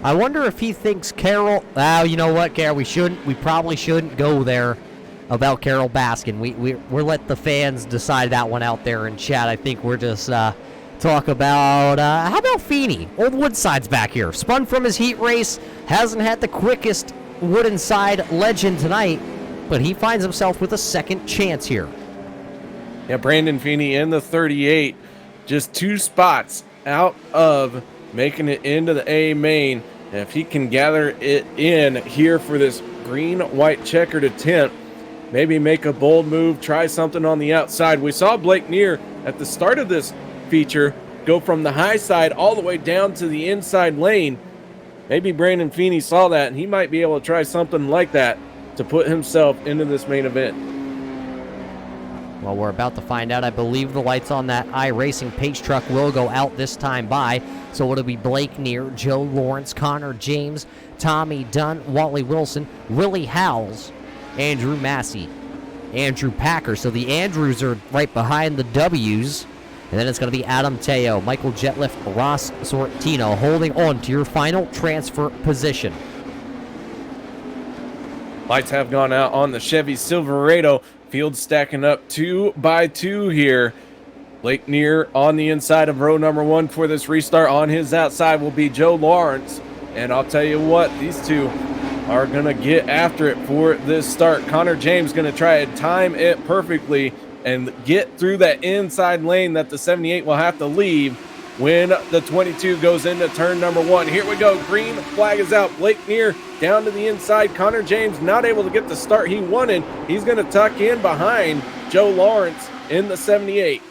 S2: I wonder if he thinks Carol. Oh, you know what, Carol? We probably shouldn't go there about Carol Baskin. We're let the fans decide that one out there in chat. I think we're just talk about how about Feeney? Old Woodside's back here. Spun from his heat race. Hasn't had the quickest wooden side legend tonight, but he finds himself with a second chance here.
S3: Yeah, Brandon Feeney in the 38, just 2 spots out of making it into the A main. And if he can gather it in here for this green-white checkered attempt, maybe make a bold move, try something on the outside. We saw Blake Neer at the start of this feature go from the high side all the way down to the inside lane. Maybe Brandon Feeney saw that, and he might be able to try something like that to put himself into this main event.
S2: Well, we're about to find out. I believe the lights on that iRacing Pace truck will go out this time by. So it'll be Blake Neer, Joe Lawrence, Connor James, Tommy Dunn, Wally Wilson, Willie Howells, Andrew Massey, Andrew Packer. So the Andrews are right behind the W's. And then it's going to be Adam Teo, Michael Jetliff, Ross Sortino holding on to your final transfer position.
S3: Lights have gone out on the Chevy Silverado. Field stacking up 2 by 2 here. Blake Neer on the inside of row number 1 for this restart. On his outside will be Joe Lawrence. And I'll tell you what, these two are going to get after it for this start. Connor James going to try to time it perfectly and get through that inside lane that the 78 will have to leave when the 22 goes into turn number 1. Here we go. Green flag is out. Blake Neer down to the inside. Connor James not able to get the start he wanted. He's going to tuck in behind Joe Lawrence in the 78.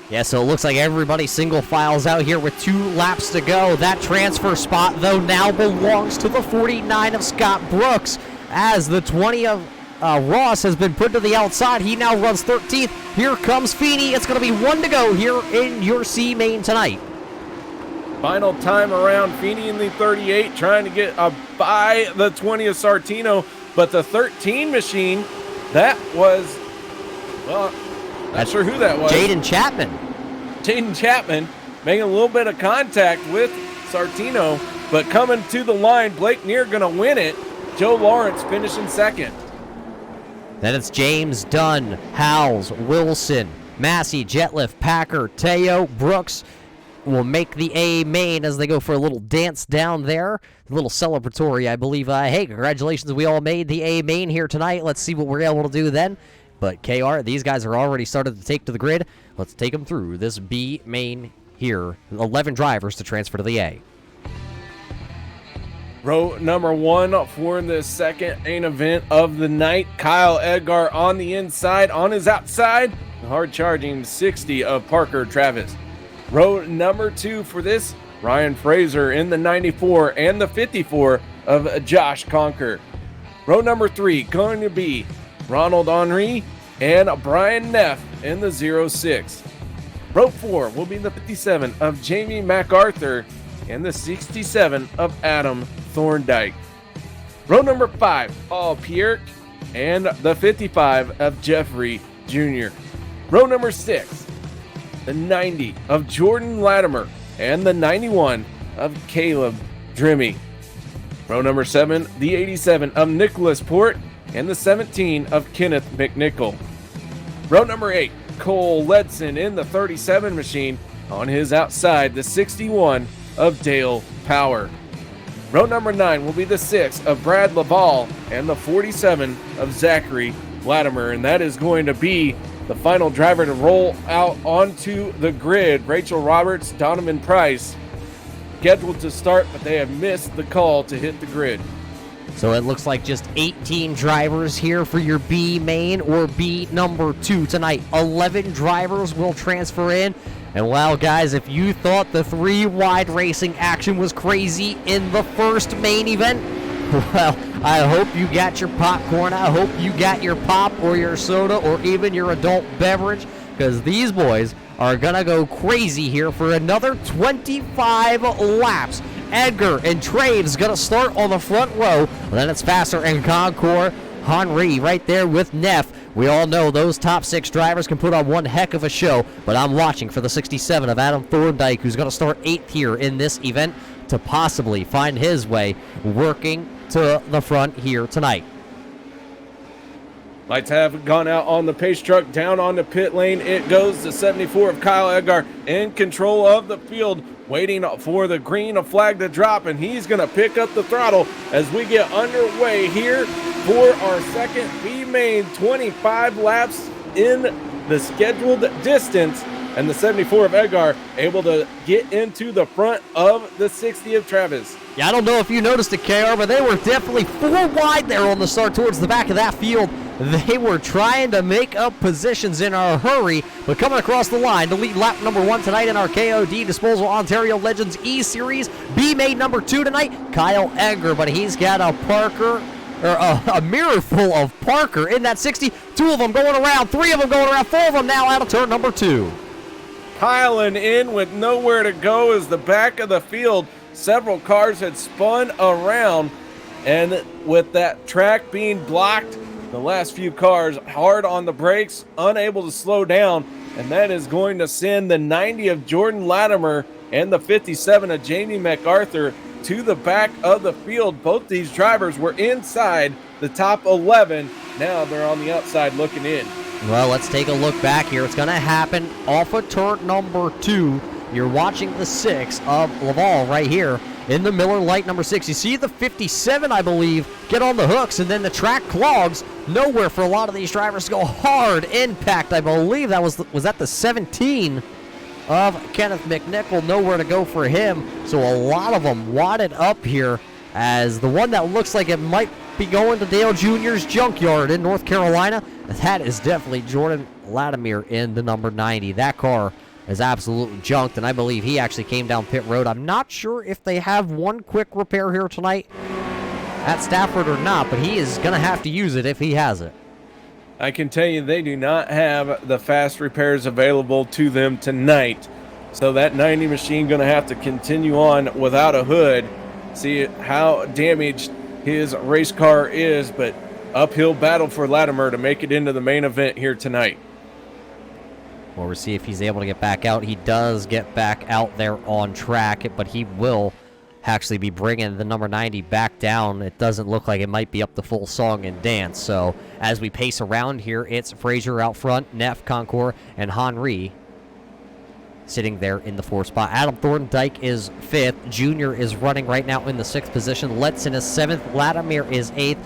S2: Yeah, so it looks like everybody single files out here with 2 laps to go. That transfer spot, though, now belongs to the 49 of Scott Brooks, as the 20 of Ross has been put to the outside. He now runs 13th. Here comes Feeney. It's going to be 1 to go here in your C main tonight.
S3: Final time around, Feeney in the 38 trying to get by the 20 of Sartino, but the 13 machine, that was, well, not sure who that was.
S2: Jaden Chapman.
S3: Jaden Chapman making a little bit of contact with Sartino, but coming to the line, Blake Neer going to win it. Joe Lawrence finishing second.
S2: Then it's James Dunn, Howells, Wilson, Massey, Jetliff, Packer, Teo, Brooks will make the A main as they go for a little dance down there. A little celebratory, I believe. Hey, congratulations, we all made the A main here tonight. Let's see what we're able to do then. But KR, these guys are already started to take to the grid. Let's take them through this B main here. 11 drivers to transfer to the A.
S3: Row number 1 for the second main event of the night. Kyle Edgar on the inside. On his outside, hard charging 60 of Parker Travis. Row number 2 for this, Ryan Fraser in the 94 and the 54 of Josh Conker. Row number 3 going to be Ronald Henry and Brian Neff in the 06. Row 4 will be the 57 of Jamie MacArthur and the 67 of Adam Thorndike. Row number 5, Paul Pierre and the 55 of Jeffrey Jr. Row number 6, the 90 of Jordan Latimer and the 91 of Caleb Drimmy. Row number 7, the 87 of Nicholas Port and the 17 of Kenneth McNichol. Row number 8, Cole Ledson in the 37 machine. On his outside, the 61 of Dale Power. Row number 9 will be the 6 of Brad Laval and the 47 of Zachary Latimer. And that is going to be the final driver to roll out onto the grid. Rachel Roberts, Donovan Price, scheduled to start, but they have missed the call to hit the grid.
S2: So it looks like just 18 drivers here for your B main or B number 2 tonight. 11 drivers will transfer in. And wow, guys, if you thought the 3 wide racing action was crazy in the first main event, well, I hope you got your popcorn. I hope you got your pop or your soda or even your adult beverage, because these boys are going to go crazy here for another 25 laps. Edgar and Traves going to start on the front row. Then it's Faster and Concours. Henry right there with Neff. We all know those top 6 drivers can put on one heck of a show, but I'm watching for the 67 of Adam Thorndike, who's going to start 8th here in this event to possibly find his way working to the front here tonight.
S3: Lights have gone out on the pace truck. Down on the pit lane it goes. The 74 of Kyle Edgar in control of the field, waiting for the green flag to drop, and he's going to pick up the throttle as we get underway here for our second B-main. 25 laps in the scheduled distance, and the 74 of Edgar able to get into the front of the 60 of Travis.
S2: Yeah, I don't know if you noticed it, KR, but they were definitely 4 wide there on the start towards the back of that field. They were trying to make up positions in a hurry, but coming across the line to lead lap number 1 tonight in our KOD Disposal Ontario Legends E-Series. B-main number 2 tonight, Kyle Edgar, but he's got a Parker, or a mirror full of Parker in that 60. 2 of them going around, 3 of them going around, 4 of them now out of turn number 2.
S3: Piling in with nowhere to go as the back of the field. Several cars had spun around, and with that track being blocked, the last few cars hard on the brakes, unable to slow down, and that is going to send the 90 of Jordan Latimer and the 57 of Jamie MacArthur to the back of the field. Both these drivers were inside the top 11. Now they're on the outside looking in.
S2: Well, let's take a look back here. It's going to happen off of turn number 2. You're watching the 6 of Laval right here in the Miller Lite number 6. You see the 57, I believe, get on the hooks, and then the track clogs. Nowhere for a lot of these drivers to go. Hard impact, I believe that was that the 17 of Kenneth McNichol. Nowhere to go for him. So a lot of them wadded up here, as the one that looks like it might be going to Dale Jr.'s junkyard in North Carolina. That is definitely Jordan Latimer in the number 90. That car is absolutely junked, and I believe he actually came down pit road. I'm not sure if they have one quick repair here tonight at Stafford or not, but he is going to have to use it if he has it.
S3: I can tell you they do not have the fast repairs available to them tonight. So that 90 machine going to have to continue on without a hood. See how damaged his race car is, but uphill battle for Latimer to make it into the main event here tonight.
S2: Well, we'll see if he's able to get back out. He does get back out there on track, but he will actually be bringing the number 90 back down. It doesn't look like it might be up to full song and dance. So as we pace around here, it's Frazier out front, Neff, Concours, and Henry sitting there in the 4th spot. Adam Thorndike is 5th. Junior is running right now in the 6th position. Letson is 7th. Latimer is 8th.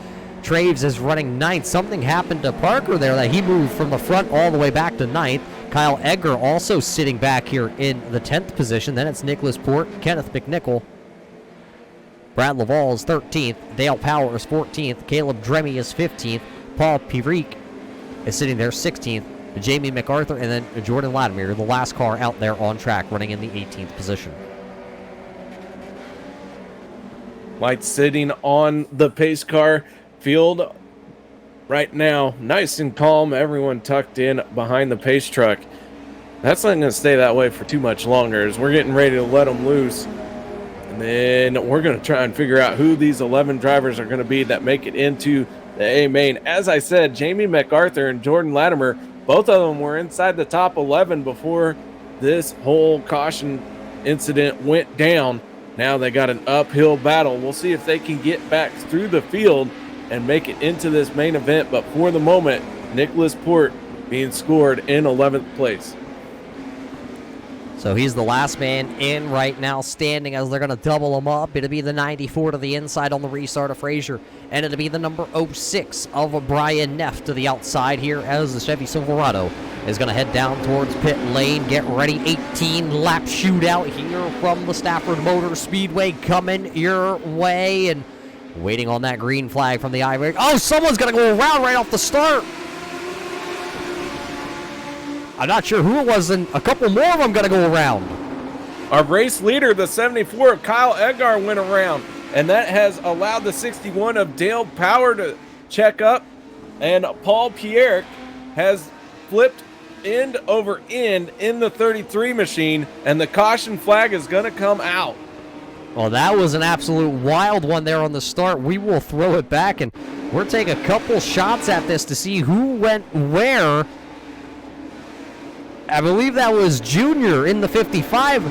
S2: Traves is running 9th. Something happened to Parker there that he moved from the front all the way back to 9th. Kyle Edgar also sitting back here in the 10th position. Then it's Nicholas Port, Kenneth McNichol. Brad Laval is 13th. Dale Power is 14th. Caleb Dremy is 15th. Paul Pirik is sitting there 16th. Jamie MacArthur, and then Jordan Latimer, the last car out there on track, running in the 18th position.
S3: Lights sitting on the pace car field right now, nice and calm, everyone tucked in behind the pace truck. That's not going to stay that way for too much longer, as we're getting ready to let them loose. And then we're going to try and figure out who these 11 drivers are going to be that make it into the A main. As I said, Jamie MacArthur and Jordan Latimer, both of them were inside the top 11 before this whole caution incident went down. Now they got an uphill battle. We'll see if they can get back through the field and make it into this main event. But for the moment, Nicholas Port being scored in 11th place.
S2: So he's the last man in right now, standing as they're going to double him up. It'll be the 94 to the inside on the restart of Frazier. And it'll be the number 06 of Brian Neff to the outside here as the Chevy Silverado is going to head down towards pit lane. Get ready, 18-lap shootout here from the Stafford Motor Speedway coming your way. And waiting on that green flag from the Ivory. Oh, someone's going to go around right off the start. I'm not sure who it was, and a couple more of them going to go around.
S3: Our race leader, the 74, Kyle Edgar, went around. and that has allowed the 61 of Dale Power to check up, and Paul Pierre has flipped end over end in the 33 machine, and the caution flag is going to come out.
S2: Well, that was an absolute wild one there on the start. We will throw it back, and we're taking a couple shots at this to see who went where. I believe that was Junior in the 55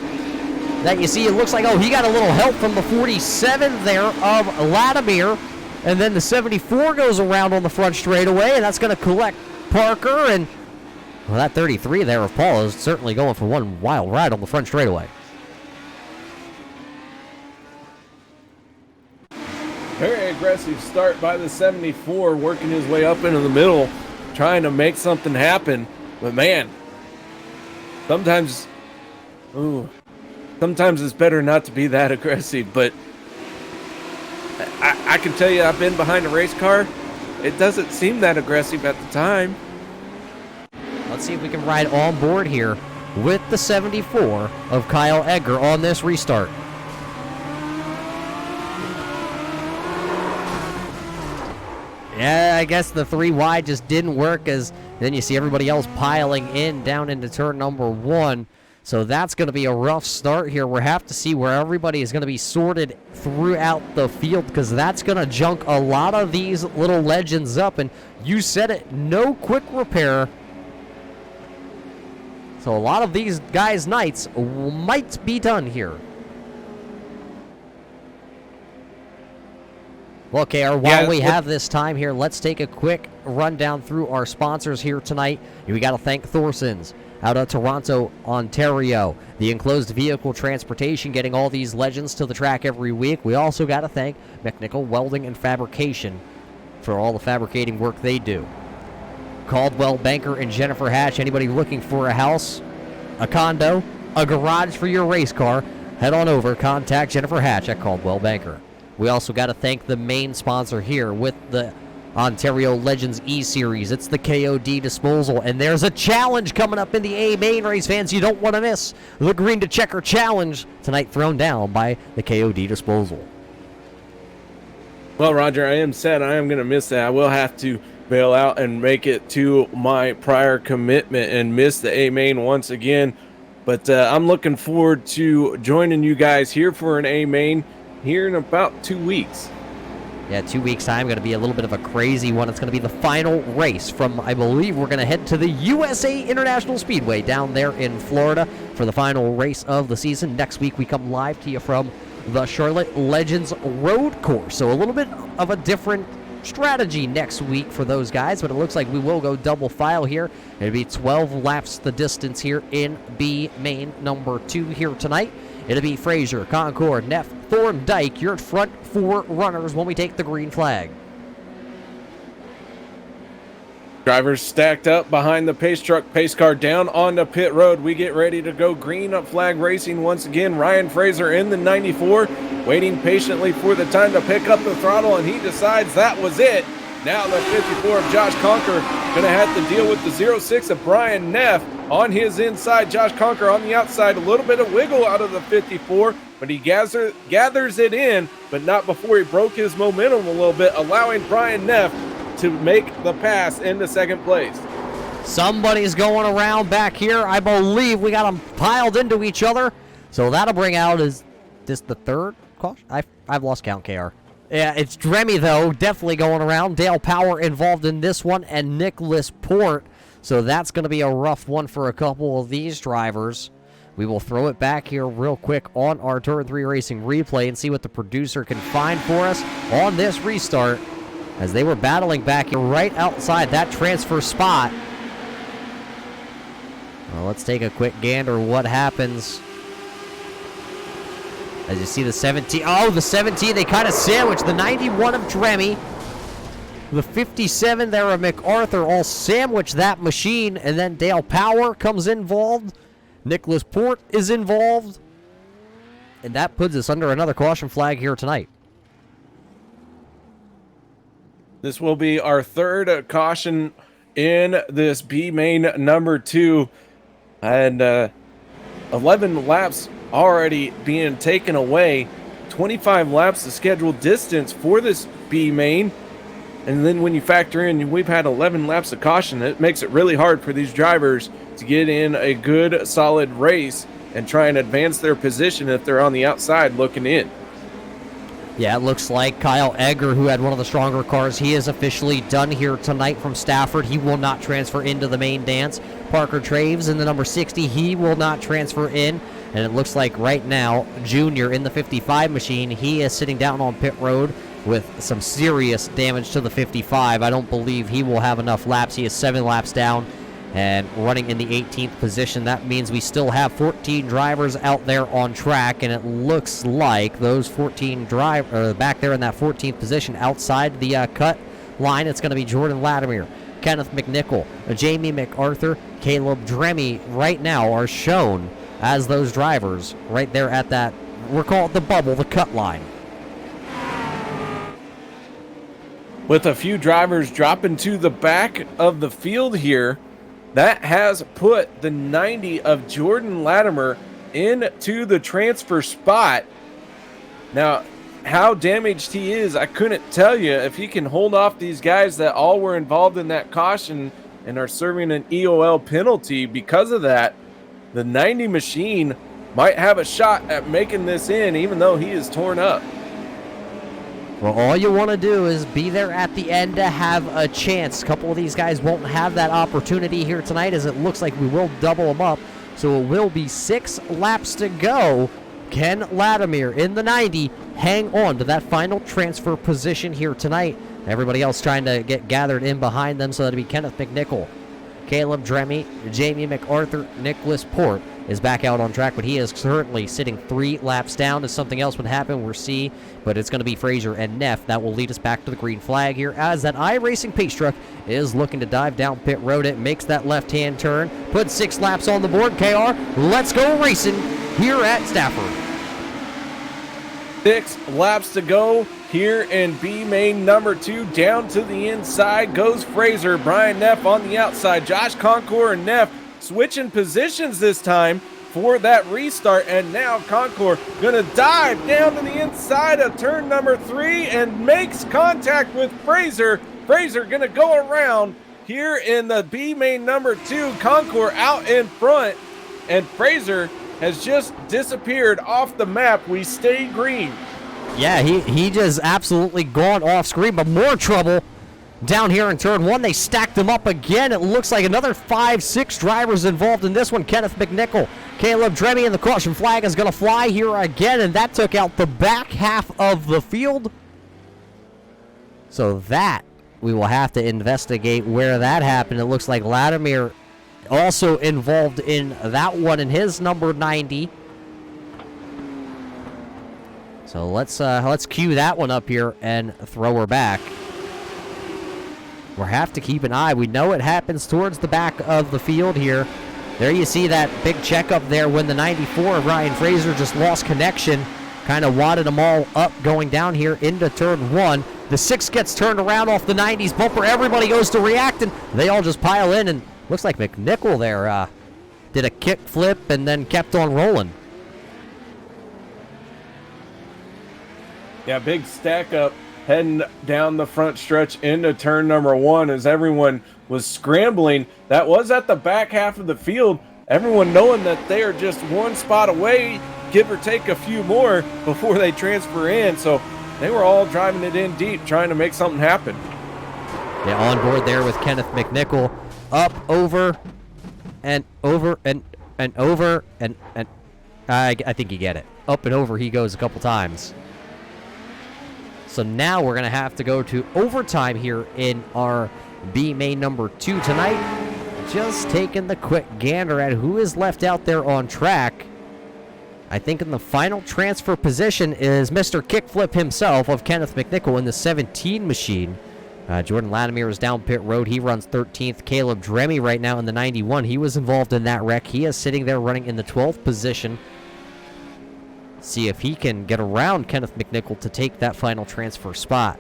S2: that you see. It looks like, oh, he got a little help from the 47 there of Latimer, and then the 74 goes around on the front straightaway, and that's going to collect Parker, and well, that 33 there of Paul is certainly going for one wild ride on the front straightaway.
S3: Very aggressive start by the 74, working his way up into the middle, trying to make something happen. But man, sometimes it's better not to be that aggressive. But I can tell you, I've been behind a race car. It doesn't seem that aggressive at the time.
S2: Let's see if we can ride on board here with the 74 of Kyle Edgar on this restart. Yeah, I guess the 3 wide just didn't work, as then you see everybody else piling in down into turn number 1. So that's going to be a rough start here. We'll have to see where everybody is going to be sorted throughout the field, because that's going to junk a lot of these little legends up. And you said it, no quick repair. So a lot of these guys' nights might be done here. Well, KR, while we have this time here, let's take a quick rundown through our sponsors here tonight. We got to thank Thorson's out of Toronto, Ontario. The enclosed vehicle transportation, getting all these legends to the track every week. We also got to thank McNichol Welding and Fabrication for all the fabricating work they do. Caldwell Banker and Jennifer Hatch. Anybody looking for a house, a condo, a garage for your race car, head on over. Contact Jennifer Hatch at Caldwell Banker. We also got to thank the main sponsor here with the Ontario Legends eSeries. It's the KOD disposal, and there's a challenge coming up in the A main race, fans. You don't want to miss the Green to Checker Challenge tonight, thrown down by the KOD disposal.
S3: Well, Roger, I am sad I am going to miss that. I will have to bail out and make it to my prior commitment and miss the A main once again. But I'm looking forward to joining you guys here for an A main here in about 2 weeks.
S2: Yeah, 2 weeks' time. Going to be a little bit of a crazy one. It's going to be the final race from, I believe, we're going to head to the USA International Speedway down there in Florida for the final race of the season. Next week, we come live to you from the Charlotte Legends Road Course. So a little bit of a different strategy next week for those guys, but it looks like we will go double file here. It'll be 12 laps the distance here in B main number 2 here tonight. It'll be Frazier, Concord, Neff, Thorndike, your front 4 runners when we take the green flag.
S3: Drivers stacked up behind the pace truck, pace car down onto pit road. We get ready to go green up flag racing once again. Ryan Fraser in the 94, waiting patiently for the time to pick up the throttle, and he decides that was it. Now the 54 of Josh Conker going to have to deal with the 06 of Brian Neff on his inside. Josh Conker on the outside, a little bit of wiggle out of the 54, but he gathers it in, but not before he broke his momentum a little bit, allowing Brian Neff to make the pass into second place.
S2: Somebody's going around back here. I believe we got them piled into each other. So that'll bring out, is this the third caution? I've lost count, KR. Yeah, it's Dremy, though, definitely going around. Dale Power involved in this one, and Nicholas Port. So that's going to be a rough one for a couple of these drivers. We will throw it back here real quick on our Turn 3 Racing replay and see what the producer can find for us on this restart, as they were battling back here right outside that transfer spot. Well, let's take a quick gander what happens. As you see the 17, oh, the 17, they kind of sandwiched. The 91 of Dremy, the 57 there of MacArthur, all sandwiched that machine, and then Dale Power comes involved. Nicholas Port is involved, and that puts us under another caution flag here tonight.
S3: This will be our third caution in this B main number 2, and 11 laps already being taken away. 25 laps the scheduled distance for this B main. And then when you factor in, we've had 11 laps of caution, it makes it really hard for these drivers to get in a good, solid race and try and advance their position if they're on the outside looking in.
S2: Yeah, it looks like Kyle Egger, who had one of the stronger cars, he is officially done here tonight from Stafford. He will not transfer into the main dance. Parker Traves in the number 60, he will not transfer in. And it looks like right now, Junior in the 55 machine, he is sitting down on pit road with some serious damage to the 55. I don't believe he will have enough laps. He is 7 laps down and running in the 18th position. That means we still have 14 drivers out there on track, and it looks like those 14 drivers back there in that 14th position outside the cut line. It's going to be Jordan Latimer, Kenneth McNichol, Jamie MacArthur, Caleb Dremy right now are shown as those drivers right there at that, we're calling it the bubble, the cut line.
S3: With a few drivers dropping to the back of the field here, that has put the 90 of Jordan Latimer into the transfer spot. Now, how damaged he is, I couldn't tell you. If he can hold off these guys that all were involved in that caution and are serving an EOL penalty because of that, the 90 machine might have a shot at making this in, even though he is torn up.
S2: Well, all you want to do is be there at the end to have a chance. A couple of these guys won't have that opportunity here tonight, as it looks like we will double them up. So it will be 6 laps to go. Can Latimer in the 90 hang on to that final transfer position here tonight? Everybody else trying to get gathered in behind them, so that'll be Kenneth McNichol, Caleb Dremy, Jamie MacArthur, Nicholas Port is back out on track, but he is currently sitting 3 laps down. If something else would happen, we'll see, but it's going to be Fraser and Neff that will lead us back to the green flag here, as that iRacing pace truck is looking to dive down pit road. It makes that left-hand turn, put 6 laps on the board. KR, let's go racing here at Stafford.
S3: 6 laps to go here in B main number 2. Down to the inside goes Fraser. Brian Neff on the outside. Josh Concour and Neff switching positions this time for that restart. And now Concour gonna dive down to the inside of turn number 3 and makes contact with Fraser. Fraser gonna go around here in the B main number 2. Concour out in front, and Fraser has just disappeared off the map. We stay green.
S2: Yeah, he just absolutely gone off screen, but more trouble down here in turn 1. They stacked them up again. It looks like another 5-6 drivers involved in this one. Kenneth McNichol, Caleb Dremy, and the caution flag is going to fly here again, and that took out the back half of the field. So that, we will have to investigate where that happened. It looks like Latimer also involved in that one in his number 90. So let's cue that one up here and throw her back. We'll have to keep an eye. We know it happens towards the back of the field here. There you see that big check up there when the 94 of Ryan Fraser just lost connection. Kind of wadded them all up going down here into turn 1. The 6 gets turned around off the 90's bumper. Everybody goes to react, and they all just pile in, and looks like McNichol there did a kick flip and then kept on rolling.
S3: Yeah, big stack up heading down the front stretch into turn number 1 as everyone was scrambling. That was at the back half of the field. Everyone knowing that they are just one spot away, give or take a few more before they transfer in. So they were all driving it in deep, trying to make something happen.
S2: Yeah, on board there with Kenneth McNichol. Up, over, and over, and over, and I think you get it. Up and over he goes a couple times. So now we're going to have to go to overtime here in our B main number 2 tonight. Just taking the quick gander at who is left out there on track. I think in the final transfer position is Mr. Kickflip himself of Kenneth McNichol in the 17 machine. Jordan Latimer is down pit road. He runs 13th. Caleb Dremy right now in the 91. He was involved in that wreck. He is sitting there running in the 12th position. See if he can get around Kenneth McNichol to take that final transfer spot.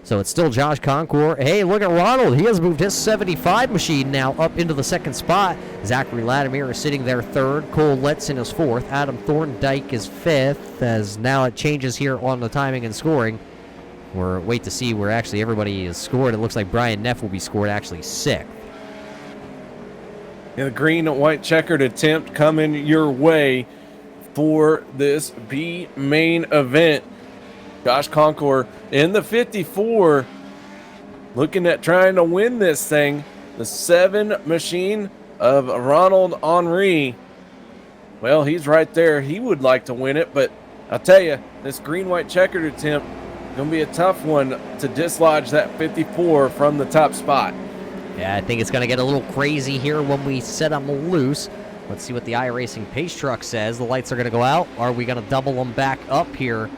S2: So it's still Josh Concour. Hey, look at Ronald. He has moved his 75 machine now up into the second spot. Zachary Latimer is sitting there third. Cole Letson is fourth. Adam Thorndike is fifth, as now it changes here on the timing and scoring. We're wait to see where actually everybody is scored. It looks like Brian Neff will be scored actually sixth.
S3: The green and white checkered attempt coming your way for this B main event. Josh Concour in the 54, looking at trying to win this thing. The 7 machine of Ronald Henry. Well, he's right there. He would like to win it, but I'll tell you, this green-white checkered attempt going to be a tough one to dislodge that 54 from the top spot.
S2: Yeah, I think it's going to get a little crazy here when we set them loose. Let's see what the iRacing pace truck says. The lights are going to go out. Are we going to double them back up here?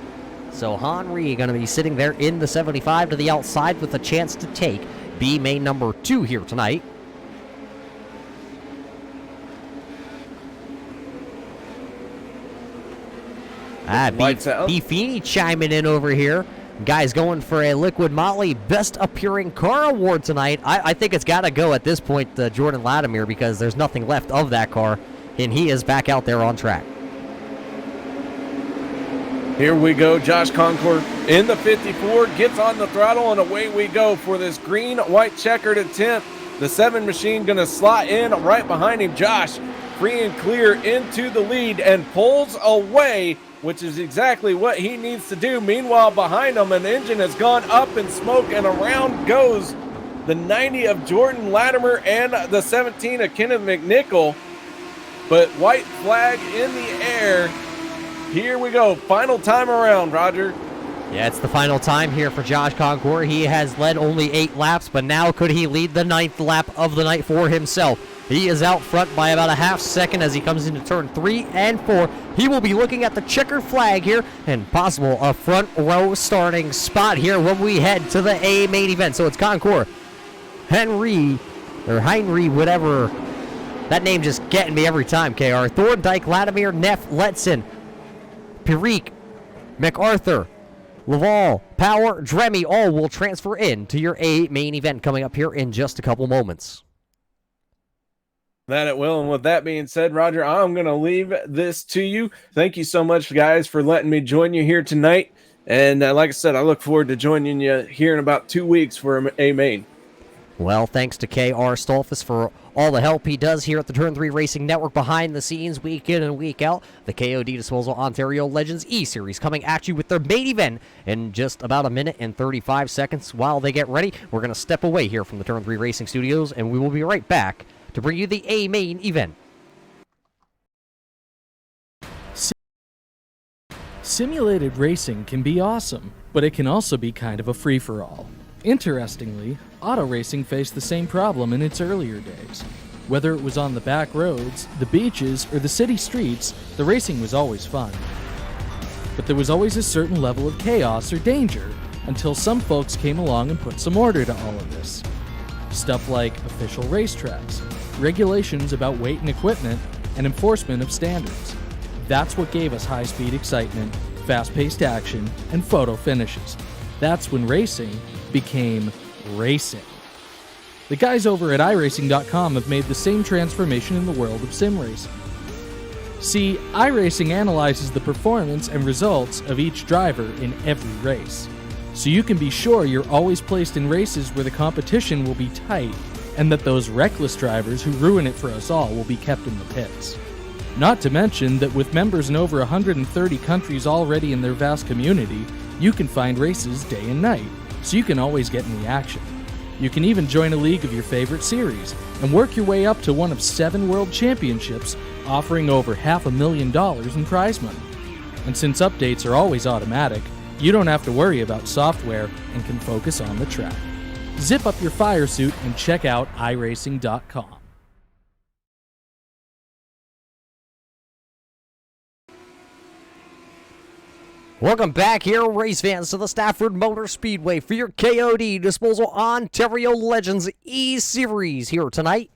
S2: So Henry going to be sitting there in the 75 to the outside with a chance to take B main number 2 here tonight. B Feeney chiming in over here. Guys going for a Liquid Motley Best Appearing Car Award tonight. I think it's got to go at this point to Jordan Latimer, because there's nothing left of that car, and he is back out there on track.
S3: Here we go. Josh Concour in the 54 gets on the throttle, and away we go for this green-white checkered attempt. The 7 machine going to slot in right behind him. Josh free and clear into the lead and pulls away, which is exactly what he needs to do. Meanwhile, behind him, an engine has gone up in smoke, and around goes the 90 of Jordan Latimer and the 17 of Kenneth McNichol. But white flag in the air. Here we go. Final time around, Roger.
S2: Yeah, it's the final time here for Josh Concour. He has led only 8 laps, but now could he lead the 9th lap of the night for himself? He is out front by about a half second as he comes into turn 3 and 4. He will be looking at the checkered flag here and possible a front row starting spot here when we head to the A main event. So it's Concour, Heinrich, whatever. That name just getting me every time, KR. Thorndike, Latimer, Neff, Letson, Perique, MacArthur, Laval, Power, Dremy, all will transfer in to your A main event coming up here in just a couple moments.
S3: That it will. And with that being said, Roger, I'm going to leave this to you. Thank you so much, guys, for letting me join you here tonight. And like I said, I look forward to joining you here in about 2 weeks for A main.
S2: Well, thanks to K.R. Stolfus for all the help he does here at the Turn 3 Racing Network behind the scenes week in and week out. The KOD Disposal Ontario Legends eSeries coming at you with their main event in just about a minute and 35 seconds. While they get ready, we're going to step away here from the Turn 3 Racing Studios, and we will be right back to bring you the A main event.
S4: Simulated racing can be awesome, but it can also be kind of a free-for-all. Interestingly, auto racing faced the same problem in its earlier days. Whether it was on the back roads, the beaches, or the city streets, the racing was always fun. But there was always a certain level of chaos or danger until some folks came along and put some order to all of this. Stuff like official racetracks, regulations about weight and equipment, and enforcement of standards. That's what gave us high-speed excitement, fast-paced action, and photo finishes. That's when racing became racing. The guys over at iRacing.com have made the same transformation in the world of sim racing. See, iRacing analyzes the performance and results of each driver in every race, so you can be sure you're always placed in races where the competition will be tight and that those reckless drivers who ruin it for us all will be kept in the pits. Not to mention that with members in over 130 countries already in their vast community, you can find races day and night, so you can always get in the action. You can even join a league of your favorite series and work your way up to one of 7 world championships, offering over $500,000 in prize money. And since updates are always automatic, you don't have to worry about software and can focus on the track. Zip up your fire suit and check out iRacing.com.
S2: Welcome back here, race fans, to the Stafford Motor Speedway for your KOD Disposal Ontario Legends eSeries here tonight.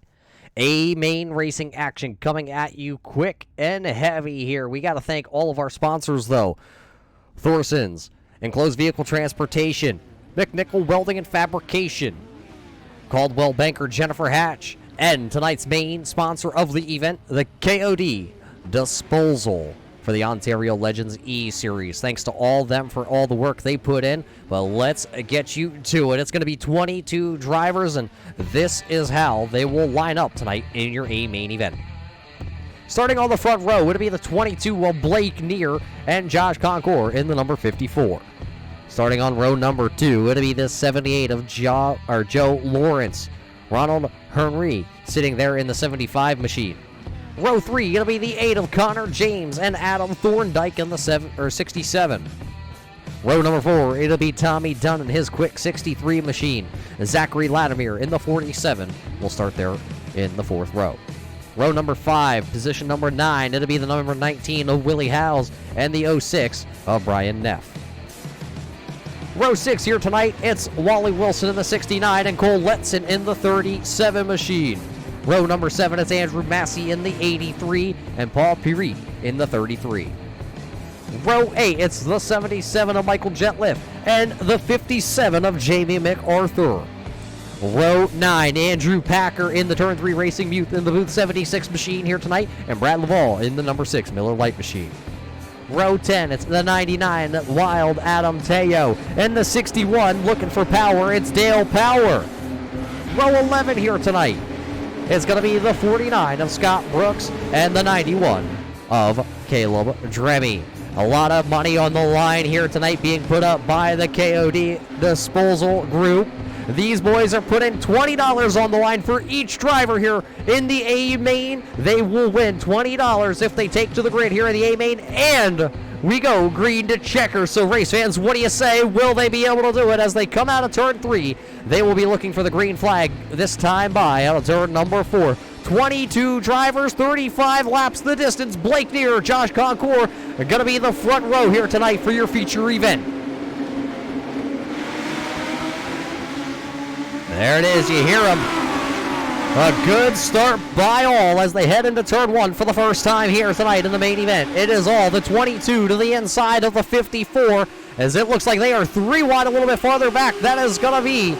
S2: A main racing action coming at you quick and heavy here. We got to thank all of our sponsors, though. Thorson's, Enclosed Vehicle Transportation, McNichol Welding and Fabrication, Caldwell Banker Jennifer Hatch, and tonight's main sponsor of the event, the KOD Disposal for the Ontario Legends eSeries. Thanks to all of them for all the work they put in. But let's get you to it. It's going to be 22 drivers, and this is how they will line up tonight in your A main event. Starting on the front row, it'll be the 22 of Blake Neer and Josh Concour in the number 54. Starting on row number 2, it'll be the 78 of Joe Lawrence. Ronald Henry sitting there in the 75 machine. Row 3, it'll be the 8 of Connor James and Adam Thorndike in the 67. Row number 4, it'll be Tommy Dunn and his quick 63 machine. Zachary Latimer in the 47 will start there in the 4th row. Row number 5, position number 9, it'll be the number 19 of Willie Howes and the 06 of Brian Neff. Row 6 here tonight, it's Wally Wilson in the 69 and Cole Letson in the 37 machine. Row number 7, it's Andrew Massey in the 83 and Paul Piri in the 33. Row 8, it's the 77 of Michael Jetliff and the 57 of Jamie MacArthur. Row 9, Andrew Packer in the Turn 3 Racing Muth in the Booth 76 machine here tonight, and Brad Laval in the number 6 Miller Lite machine. Row 10, it's the 99 Wild Adam Teo, and the 61 looking for power, it's Dale Power. Row 11 here tonight, it's going to be the 49 of Scott Brooks and the 91 of Caleb Dremy. A lot of money on the line here tonight being put up by the KOD Disposal Group. These boys are putting $20 on the line for each driver here in the A main. They will win $20 if they take to the grid here in the A main, and we go green to checker. So race fans, what do you say? Will they be able to do it as they come out of turn 3? They will be looking for the green flag this time by out of turn number 4. 22 drivers, 35 laps the distance. Blake Neer, Josh Concour are going to be in the front row here tonight for your feature event. There it is, you hear them. A good start by all as they head into turn 1 for the first time here tonight in the main event. It is all the 22 to the inside of the 54, as it looks like they are 3 wide a little bit farther back. That is going to be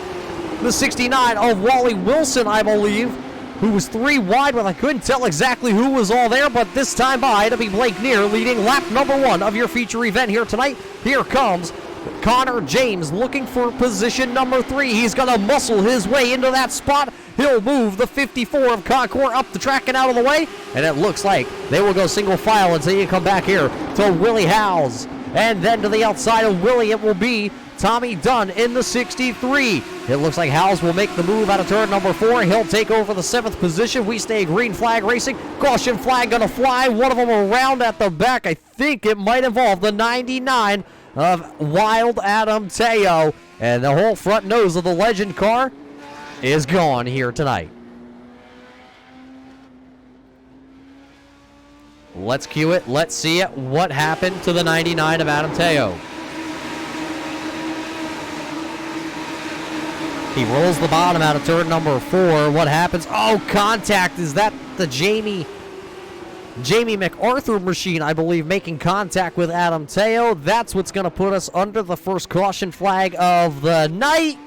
S2: the 69 of Wally Wilson, I believe, who was 3 wide, but I couldn't tell exactly who was all there. But this time by, it'll be Blake Neer leading lap number 1 of your feature event here tonight. Here comes Connor James looking for position number 3. He's going to muscle his way into that spot. He'll move the 54 of Concour up the track and out of the way. And it looks like they will go single file until you come back here to Willie Howes. And then to the outside of Willie, it will be Tommy Dunn in the 63. It looks like Howes will make the move out of turn number 4. He'll take over the 7th position. We stay green flag racing. Caution flag going to fly. One of them around at the back. I think it might involve the 99 of Wild Adam Teo, and the whole front nose of the Legend car is gone here tonight. Let's cue it. Let's see it. What happened to the 99 of Adam Teo? He rolls the bottom out of turn number 4. What happens? Oh, contact. Is that the Jamie MacArthur machine, I believe, making contact with Adam Teo? That's what's going to put us under the first caution flag of the night.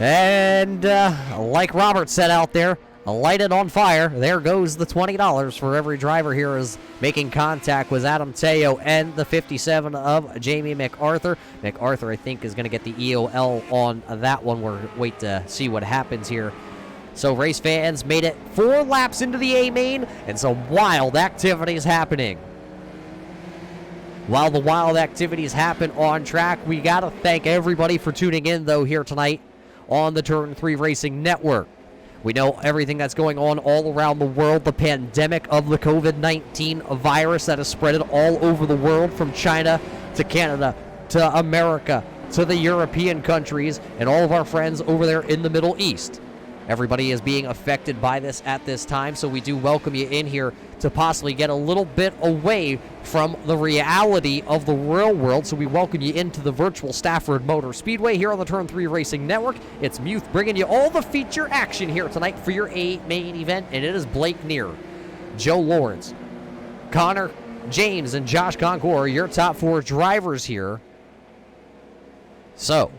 S2: And like Robert said out there, light it on fire. There goes the $20 for every driver here is making contact with Adam Teo and the 57 of Jamie MacArthur. MacArthur, I think, is going to get the EOL on that one. We'll wait to see what happens here. So race fans, made it 4 laps into the A main, and some wild activities happening. While the wild activities happen on track, we got to thank everybody for tuning in, though, here tonight on the Turn 3 Racing Network. We know everything that's going on all around the world, the pandemic of the COVID-19 virus that has spread all over the world, from China to Canada to America to the European countries and all of our friends over there in the Middle East. Everybody is being affected by this at this time, so we do welcome you in here to possibly get a little bit away from the reality of the real world. So we welcome you into the virtual Stafford Motor Speedway here on the Turn 3 Racing Network. It's Muth bringing you all the feature action here tonight for your A main event, and it is Blake Neer, Joe Lawrence, Connor James, and Josh Concour, your top 4 drivers here. So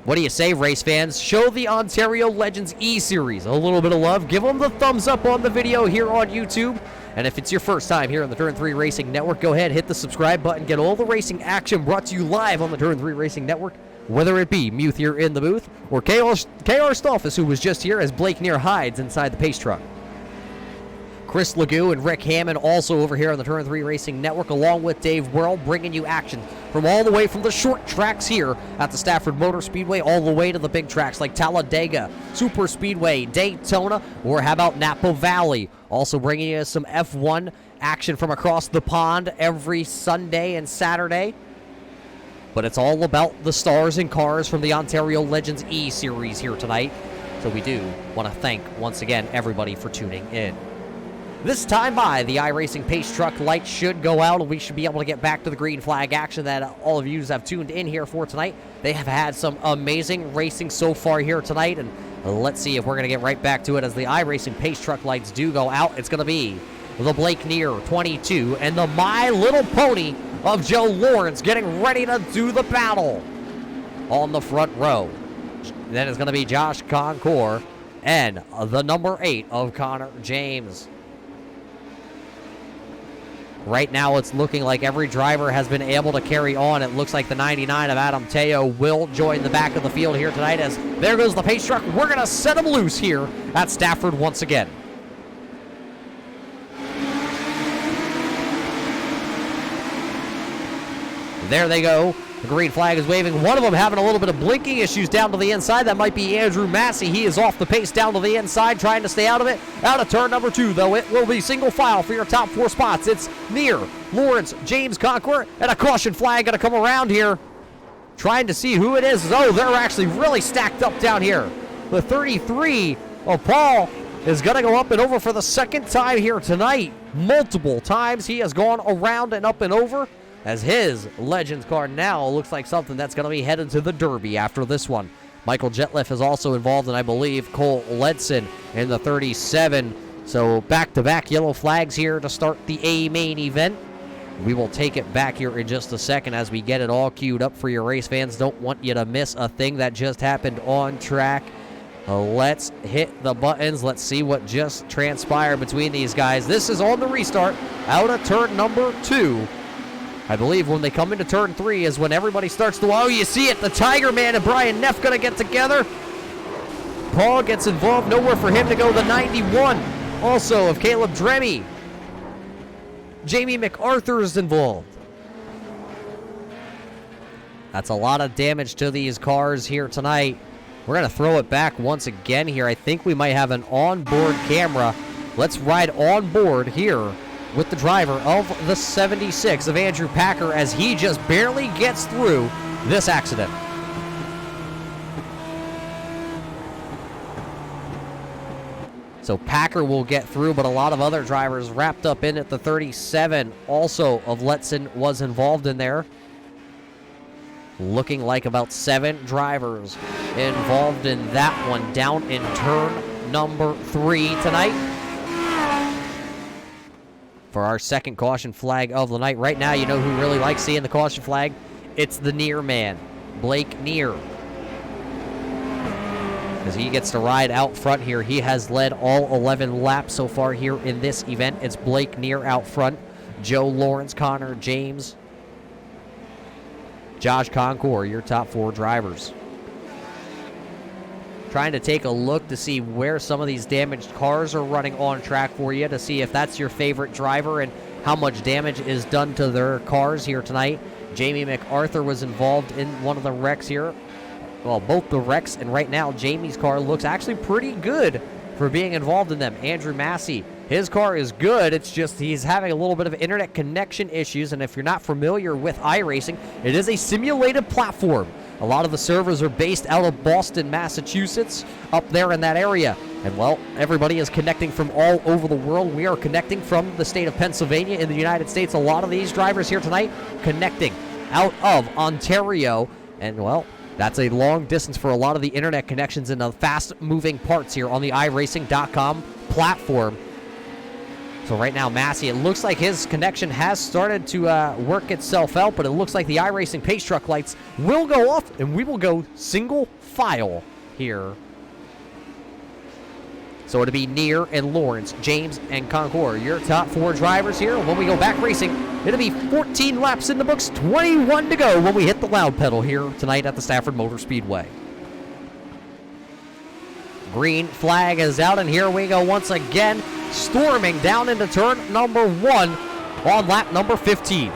S2: What do you say, race fans? Show the Ontario Legends eSeries a little bit of love. Give them the thumbs up on the video here on YouTube. And if it's your first time here on the Turn 3 Racing Network, go ahead, hit the subscribe button, get all the racing action brought to you live on the Turn 3 Racing Network, whether it be Muth here in the booth or KR Stolfus, who was just here as Blake Neer hides inside the pace truck. Chris Legou and Rick Hammond also over here on the Turn 3 Racing Network, along with Dave Worrell, bringing you action from all the way from the short tracks here at the Stafford Motor Speedway all the way to the big tracks like Talladega, Super Speedway, Daytona, or how about Napa Valley. Also bringing you some F1 action from across the pond every Sunday and Saturday. But it's all about the stars and cars from the Ontario Legends E-Series here tonight. So we do want to thank, once again, everybody for tuning in. This time by, the iRacing Pace Truck lights should go out, and we should be able to get back to the green flag action that all of you have tuned in here for tonight. They have had some amazing racing so far here tonight, and let's see if we're going to get right back to it as the iRacing Pace Truck lights do go out. It's going to be the Blake Neer 22 and the My Little Pony of Joe Lawrence getting ready to do the battle on the front row. Then it's going to be Josh Concour and the number 8 of Connor James. Right now, it's looking like every driver has been able to carry on. It looks like the 99 of Adam Teo will join the back of the field here tonight as there goes the pace truck. We're going to set them loose here at Stafford once again. There they go. The green flag is waving. One of them having a little bit of blinking issues down to the inside. That might be Andrew Massey. He is off the pace down to the inside, trying to stay out of it. Out of turn number 2, though. It will be single file for your top 4 spots. It's Neer, Lawrence, James Concour, and a caution flag going to come around here. Trying to see who it is. Oh, they're actually really stacked up down here. The 33 of Paul is going to go up and over for the second time here tonight. Multiple times he has gone around and up and over, as his Legends car now looks like something that's going to be headed to the Derby after this one. Michael Jetliff is also involved, and I believe Cole Ledson in the 37. So back-to-back yellow flags here to start the A main event. We will take it back here in just a second as we get it all queued up for your race fans. Don't want you to miss a thing that just happened on track. Let's hit the buttons. Let's see what just transpired between these guys. This is on the restart out of turn number 2. I believe when they come into turn 3 is when everybody starts to, oh, you see it, the Tiger Man and Brian Neff going to get together. Paul gets involved, nowhere for him to go. The 91 also of Caleb Dremy. Jamie MacArthur is involved. That's a lot of damage to these cars here tonight. We're going to throw it back once again here. I think we might have an onboard camera. Let's ride on board here with the driver of the 76 of Andrew Packer as he just barely gets through this accident. So Packer will get through, but a lot of other drivers wrapped up in it. The 37 also of Letson was involved in there. Looking like about 7 drivers involved in that one down in turn number 3 tonight. For our second caution flag of the night. Right now, you know who really likes seeing the caution flag? It's the Neer man, Blake Neer. As he gets to ride out front here. He has led all 11 laps so far here in this event. It's Blake Neer out front. Joe Lawrence, Connor James, Josh Concour, your top 4 drivers. Trying to take a look to see where some of these damaged cars are running on track for you, to see if that's your favorite driver and how much damage is done to their cars here tonight. Jamie MacArthur was involved in one of the wrecks here. Well, both the wrecks, and right now Jamie's car looks actually pretty good for being involved in them. Andrew Massey, his car is good. It's just he's having a little bit of internet connection issues, and if you're not familiar with iRacing, it is a simulated platform. A lot of the servers are based out of Boston, Massachusetts, up there in that area. And, well, everybody is connecting from all over the world. We are connecting from the state of Pennsylvania in the United States. A lot of these drivers here tonight connecting out of Ontario. And, well, that's a long distance for a lot of the internet connections and the fast-moving parts here on the iRacing.com platform. So right now, Massey, it looks like his connection has started to work itself out, but it looks like the iRacing pace truck lights will go off, and we will go single file here. So it'll be Neer and Lawrence, James and Concord, your top 4 drivers here. When we go back racing, it'll be 14 laps in the books, 21 to go when we hit the loud pedal here tonight at the Stafford Motor Speedway. Green flag is out, and here we go once again, storming down into turn number 1 on lap number 15.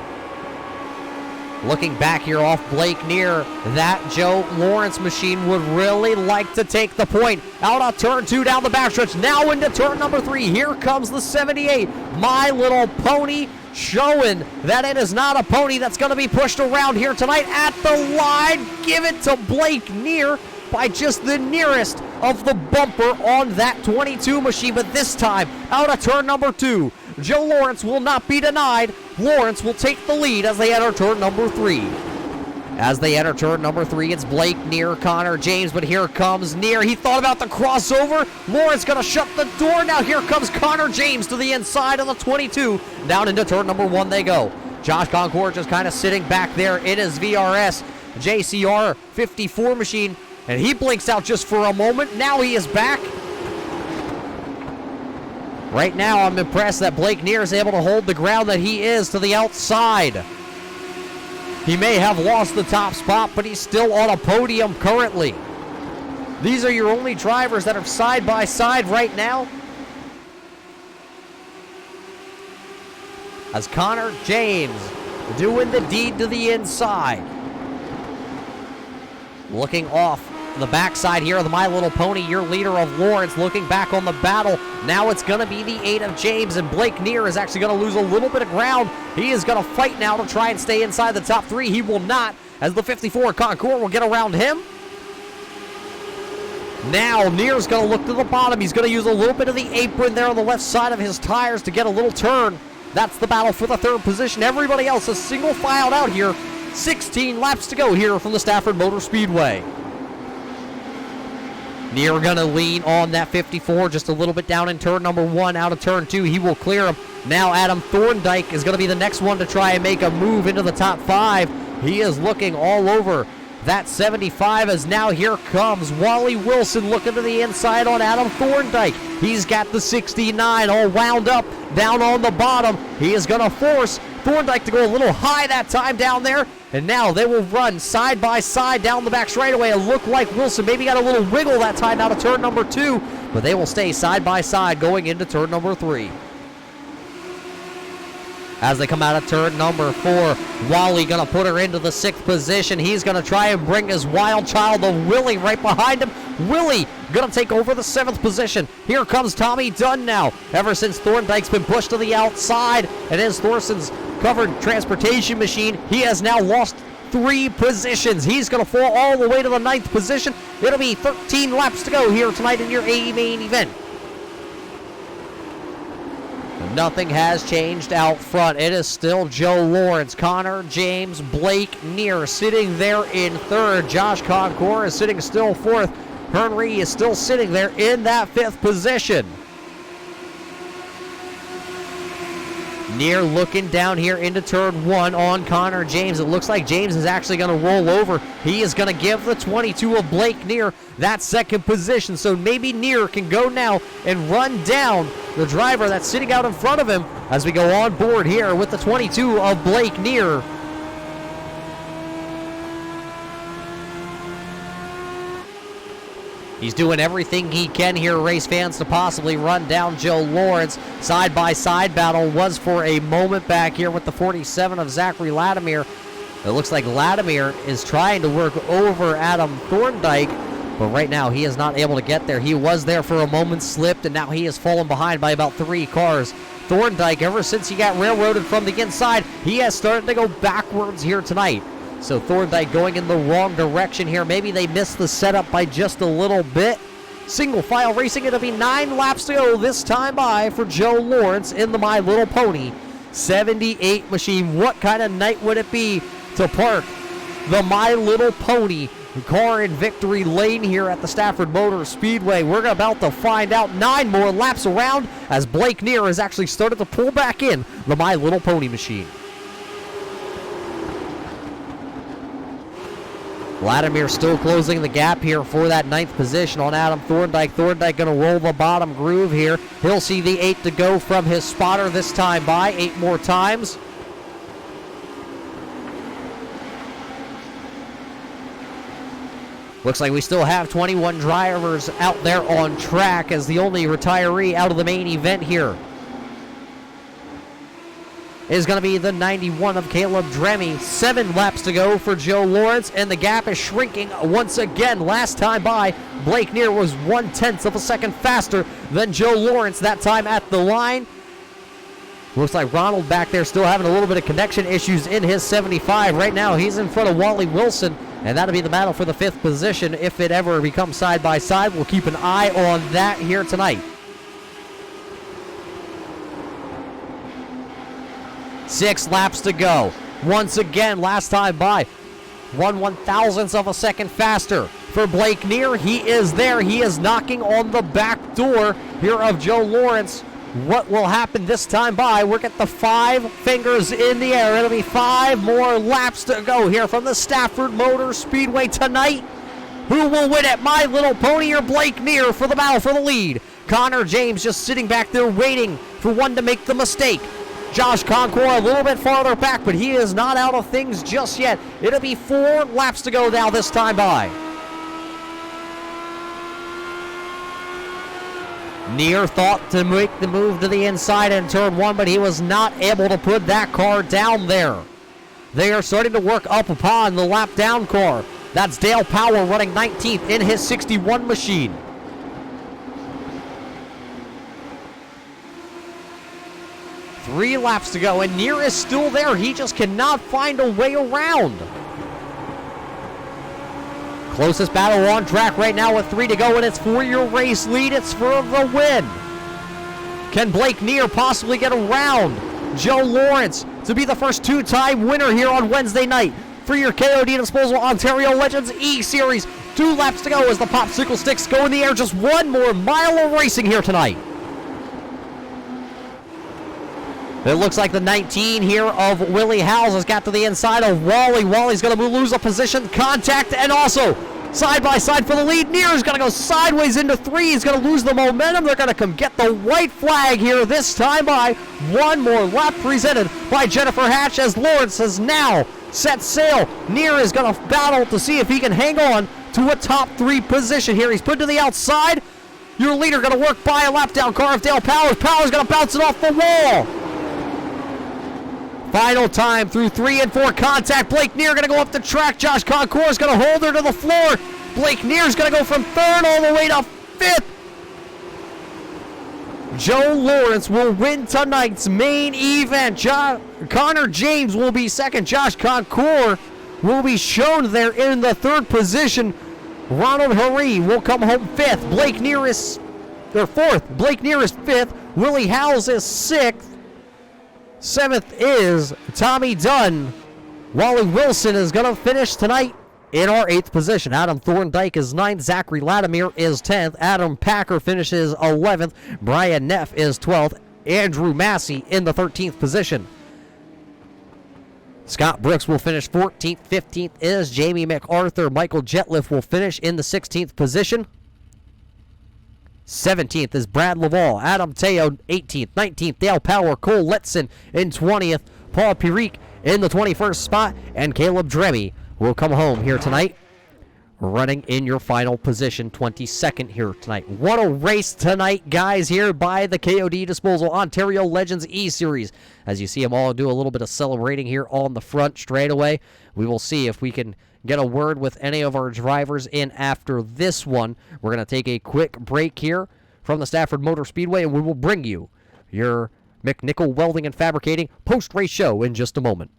S2: Looking back here off Blake Neer, that Joe Lawrence machine would really like to take the point. Out of turn 2 down the backstretch, now into turn number 3. Here comes the 78, My Little Pony, showing that it is not a pony that's going to be pushed around here tonight at the line. Give it to Blake Neer by just the nearest of the bumper on that 22 machine, but this time out of turn number 2. Joe Lawrence will not be denied. Lawrence will take the lead as they enter turn number 3. As they enter turn number 3, it's Blake Neer, Connor James, but here comes Neer. He thought about the crossover. Lawrence gonna shut the door. Now here comes Connor James to the inside of the 22. Down into turn number 1 they go. Josh Concord just kind of sitting back there in his VRS JCR 54 machine, and he blinks out just for a moment. Now he is back. Right now, I'm impressed that Blake Neer is able to hold the ground that he is to the outside. He may have lost the top spot, but he's still on a podium currently. These are your only drivers that are side by side right now. As Connor James doing the deed to the inside. Looking off the backside here of the My Little Pony, your leader of Lawrence, looking back on the battle. Now it's going to be the 8 of James, and Blake Neer is actually going to lose a little bit of ground. He is going to fight now to try and stay inside the top 3. He will not, as the 54 Concord will get around him. Now Neer's going to look to the bottom. He's going to use a little bit of the apron there on the left side of his tires to get a little turn. That's the battle for the 3rd position. Everybody else is single filed out here. 16 laps to go here from the Stafford Motor Speedway. Neer gonna lean on that 54 just a little bit down in turn number 1. Out of turn 2, he will clear him. Now Adam Thorndike is gonna be the next one to try and make a move into the top 5. He is looking all over that 75, as now here comes Wally Wilson looking to the inside on Adam Thorndike. He's got the 69 all wound up down on the bottom. He is gonna force Thorndike to go a little high that time down there, and now they will run side by side down the back straightaway. It looked like Wilson maybe got a little wiggle that time out of turn number 2, but they will stay side by side going into turn number 3. As they come out of turn number 4, Wally gonna put her into the 6th position. He's gonna try and bring his wild child of Willie right behind him. Willie gonna take over the 7th position. Here comes Tommy Dunn now. Ever since Thorndike's been pushed to the outside and is Thorson's covered transportation machine, he has now lost 3 positions. He's gonna fall all the way to the 9th position. It'll be 13 laps to go here tonight in your A main event. Nothing has changed out front. It is still Joe Lawrence, Connor James, Blake Neer sitting there in 3rd. Josh Concord is sitting still 4th. Henry is still sitting there in that 5th position. Neer looking down here into turn 1 on Connor James. It looks like James is actually going to roll over. He is going to give the 22 of Blake Neer that 2nd position. So maybe Neer can go now and run down the driver that's sitting out in front of him as we go on board here with the 22 of Blake Neer. He's doing everything he can here, race fans, to possibly run down Joe Lawrence. Side-by-side battle was for a moment back here with the 47 of Zachary Latimer. It looks like Latimer is trying to work over Adam Thorndike, but right now he is not able to get there. He was there for a moment, slipped, and now he has fallen behind by about 3 cars. Thorndike, ever since he got railroaded from the inside, he has started to go backwards here tonight. So Thorndike going in the wrong direction here. Maybe they missed the setup by just a little bit. Single file racing. It'll be 9 laps to go this time by for Joe Lawrence in the My Little Pony 78 machine. What kind of night would it be to park the My Little Pony car in victory lane here at the Stafford Motor Speedway? We're about to find out. 9 more laps around as Blake Neer has actually started to pull back in the My Little Pony machine. Latimer still closing the gap here for that 9th position on Adam Thorndike. Thorndike going to roll the bottom groove here. He'll see the 8 to go from his spotter this time by. 8 more times. Looks like we still have 21 drivers out there on track as the only retiree out of the main event here is going to be the 91 of Caleb Dremme. 7 laps to go for Joe Lawrence, and the gap is shrinking once again. Last time by, Blake Neer was 1/10 of a second faster than Joe Lawrence that time at the line. Looks like Ronald back there still having a little bit of connection issues in his 75. Right now, he's in front of Wally Wilson, and that'll be the battle for the 5th position if it ever becomes side by side. We'll keep an eye on that here tonight. 6 laps to go. Once again, last time by, 1/1000th of a second faster for Blake Neer. He is there. He is knocking on the back door here of Joe Lawrence. What will happen this time by? We're at the 5 fingers in the air. It'll be 5 more laps to go here from the Stafford Motor Speedway tonight. Who will win it? My Little Pony or Blake Neer for the battle for the lead? Connor James just sitting back there waiting for one to make the mistake. Josh Concour a little bit farther back, but he is not out of things just yet. It'll be 4 laps to go now this time by. Neer thought to make the move to the inside in turn 1, but he was not able to put that car down there. They are starting to work up upon the lap down car. That's Dale Powell running 19th in his 61 machine. Three laps to go, and Neer is still there. He just cannot find a way around. Closest battle on track right now with 3 to go, and it's for your race lead. It's for the win. Can Blake Neer possibly get around Joe Lawrence to be the first 2-time winner here on Wednesday night for your KOD Disposal Ontario Legends eSeries? 2 laps to go as the popsicle sticks go in the air. Just 1 more mile of racing here tonight. It looks like the 19 here of Willie Howes has got to the inside of Wally. Wally's going to lose a position, contact, and also side by side for the lead. Neer's going to go sideways into 3. He's going to lose the momentum. They're going to come get the white flag here this time by. 1 more lap presented by Jennifer Hatch as Lawrence has now set sail. Neer is going to battle to see if he can hang on to a top 3 position here. He's put to the outside. Your leader going to work by a lap down car of Dale Powers. Powers going to bounce it off the wall. Final time through 3 and 4 contact. Blake Neer going to go up the track. Josh Concour is going to hold her to the floor. Blake Neer is going to go from 3rd all the way to 5th. Joe Lawrence will win tonight's main event. Connor James will be 2nd. Josh Concour will be shown there in the 3rd position. Ronald Harry will come home 5th. Blake Neer is 4th. Blake Neer is 5th. Willie Howes is 6th. 7th is Tommy Dunn. Wally Wilson is going to finish tonight in our 8th position. Adam Thorndike is 9th. Zachary Latimer is 10th. Adam Packer finishes 11th. Brian Neff is 12th. Andrew Massey in the 13th position. Scott Brooks will finish 14th. 15th is Jamie MacArthur. Michael Jetliff will finish in the 16th position. 17th is Brad Laval. Adam Teo, 18th. 19th, Dale Power. Cole Letson in 20th. Paul Perique in the 21st spot. And Caleb Dremme will come home here tonight, running in your final position, 22nd here tonight. What a race tonight, guys, here by the KOD Disposal Ontario Legends eSeries. As you see them all do a little bit of celebrating here on the front straight away. We will see if we can get a word with any of our drivers in after this one. We're going to take a quick break here from the Stafford Motor Speedway, and we will bring you your McNichol Welding and Fabricating post-race show in just a moment.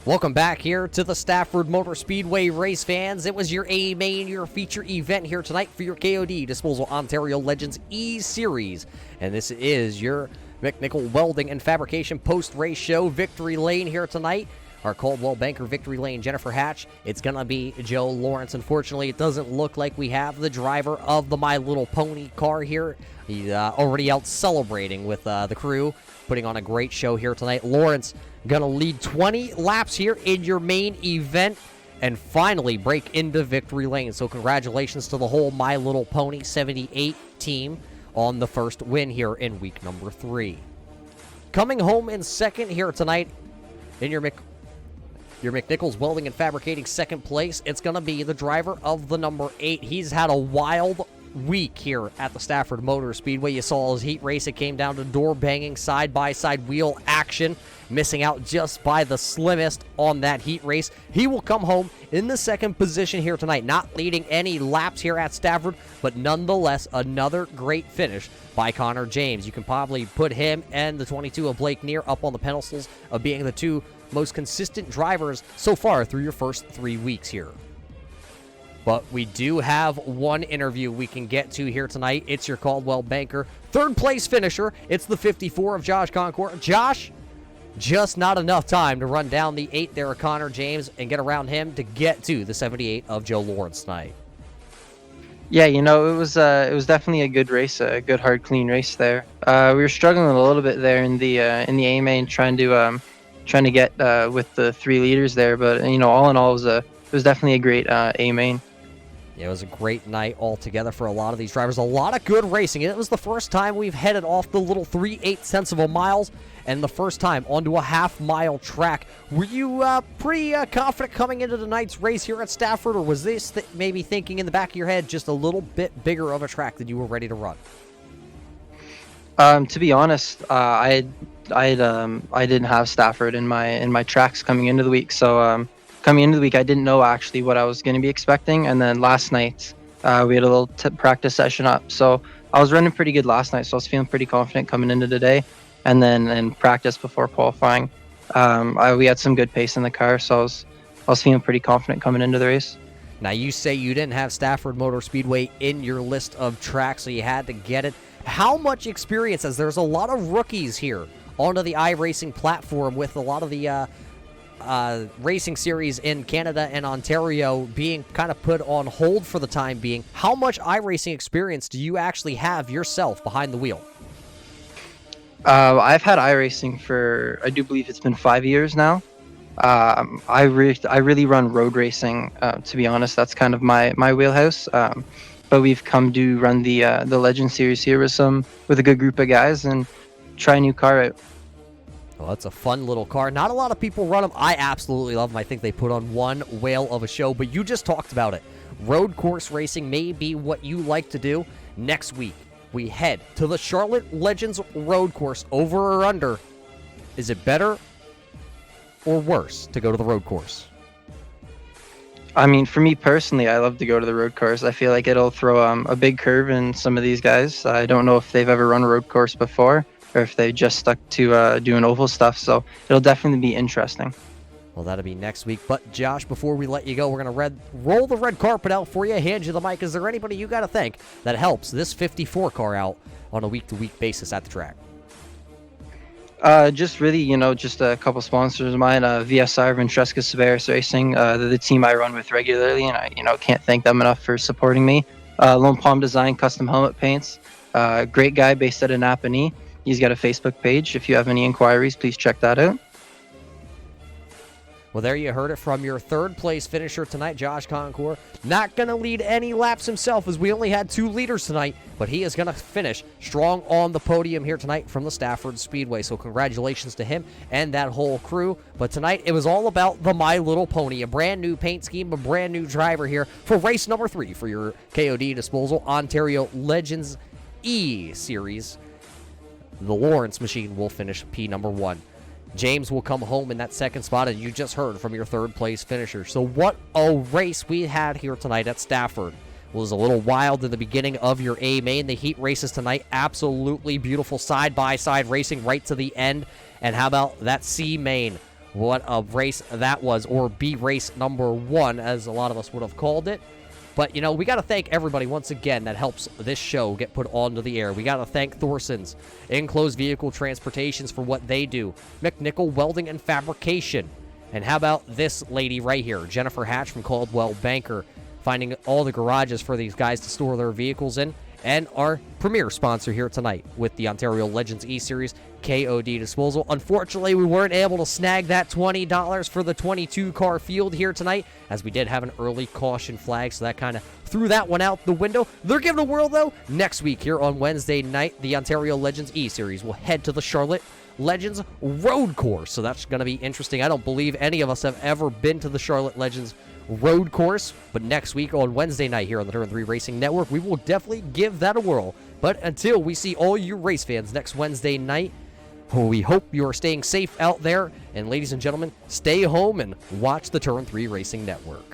S2: Welcome back here to the Stafford Motor Speedway race fans. It was your A-Main, your feature event here tonight for your KOD Disposal Ontario Legends E-Series. And this is your McNichol Welding and Fabrication post-race show. Victory Lane here tonight. Our Caldwell Banker Victory Lane, Jennifer Hatch. It's going to be Joe Lawrence. Unfortunately, it doesn't look like we have the driver of the My Little Pony car here. He's already out celebrating with the crew, putting on a great show here tonight. Lawrence going to lead 20 laps here in your main event and finally break into victory lane. So congratulations to the whole My Little Pony 78 team on the first win here in week number 3. Coming home in second here tonight in your McNichols Welding and Fabricating second place, it's going to be the driver of the number 8. He's had a wild week here at the Stafford Motor Speedway. You saw his heat race. It came down to door banging, side-by-side wheel action, missing out just by the slimmest on that heat race. He will come home in the second position here tonight, not leading any laps here at Stafford, but nonetheless another great finish by Connor James. You can probably put him and the 22 of Blake Neer up on the pedestals of being the two most consistent drivers so far through your first 3 weeks here. But we do have one interview we can get to here tonight. It's your Caldwell Banker third place finisher. It's the 54 of Josh Concourt. Josh, just not enough time to run down the 8 there of Connor James and get around him to get to the 78 of Joe Lawrence tonight.
S5: Yeah, it was definitely a good race, a good hard clean race there. We were struggling a little bit there in the A main, trying to get with the 3 leaders there, but all in all, it was definitely a great A main.
S2: Yeah, it was a great night altogether for a lot of these drivers. A lot of good racing. It was the first time we've headed off the little 3/8 of a miles and the first time onto a half-mile track. Were you pretty confident coming into tonight's race here at Stafford, or was this maybe thinking in the back of your head just a little bit bigger of a track than you were ready to run?
S5: To be honest, I didn't have Stafford in my tracks coming into the week, so coming into the week I didn't know actually what I was going to be expecting. And then last night we had a little practice session up, so I was running pretty good last night, so I was feeling pretty confident coming into today. And then in practice before qualifying, we had some good pace in the car, so I was feeling pretty confident coming into the race.
S2: Now, you say you didn't have Stafford Motor Speedway in your list of tracks, so you had to get it. How much experience, as there's a lot of rookies here onto the iRacing platform with a lot of the racing series in Canada and Ontario being kind of put on hold for the time being, how much iRacing experience do you actually have yourself behind the wheel?
S5: I've had iRacing for, I do believe it's been 5 years now. I really run road racing. To be honest, that's kind of my wheelhouse. But we've come to run the Legend Series here with a good group of guys and try a new car out.
S2: Well, that's a fun little car. Not a lot of people run them. I absolutely love them. I think they put on one whale of a show, but you just talked about it. Road course racing may be what you like to do. Next week, we head to the Charlotte Legends Road Course. Over or under? Is it better or worse to go to the road course?
S5: I mean, for me personally, I love to go to the road course. I feel like it'll throw a big curve in some of these guys. I don't know if they've ever run a road course before or if they just stuck to doing oval stuff, so it'll definitely be interesting.
S2: Well, that'll be next week. But, Josh, before we let you go, we're going to roll the red carpet out for you, hand you the mic. Is there anybody you got to thank that helps this 54 car out on a week-to-week basis at the track?
S5: Just really, just a couple sponsors of mine, VSR, Ventresca Severus Racing, they're the team I run with regularly, and I, can't thank them enough for supporting me. Lone Palm Design Custom Helmet Paints, great guy based out of Napanee. He's got a Facebook page. If you have any inquiries, please check that out.
S2: Well, there you heard it from your third-place finisher tonight, Josh Concourt. Not going to lead any laps himself, as we only had 2 leaders tonight, but he is going to finish strong on the podium here tonight from the Stafford Speedway. So congratulations to him and that whole crew. But tonight, it was all about the My Little Pony, a brand-new paint scheme, a brand-new driver here for race number 3 for your KOD Disposal Ontario Legends E-Series. The Lawrence machine will finish P number 1. James will come home in that second spot, and you just heard from your third-place finisher. So what a race we had here tonight at Stafford. It was a little wild in the beginning of your A main. The heat races tonight, absolutely beautiful side-by-side racing right to the end. And how about that C main? what a race that was, or B race number 1, as a lot of us would have called it. But, you know, we got to thank everybody once again that helps this show get put onto the air. We got to thank Thorson's Enclosed Vehicle Transportations for what they do. McNichol Welding and Fabrication. And how about this lady right here, Jennifer Hatch from Caldwell Banker, finding all the garages for these guys to store their vehicles in. And our premier sponsor here tonight with the Ontario Legends eSeries, KOD Disposal. Unfortunately, we weren't able to snag that $20 for the 22-car field here tonight, as we did have an early caution flag, so that kind of threw that one out the window. They're giving a whirl, though. Next week here on Wednesday night, the Ontario Legends eSeries will head to the Charlotte Legends Road Course, so that's going to be interesting. I don't believe any of us have ever been to the Charlotte Legends Road Course, but next week on Wednesday night here on the Turn 3 Racing Network, we will definitely give that a whirl. But until we see all you race fans next Wednesday night, we hope you are staying safe out there, and ladies and gentlemen, stay home and watch the Turn 3 Racing Network.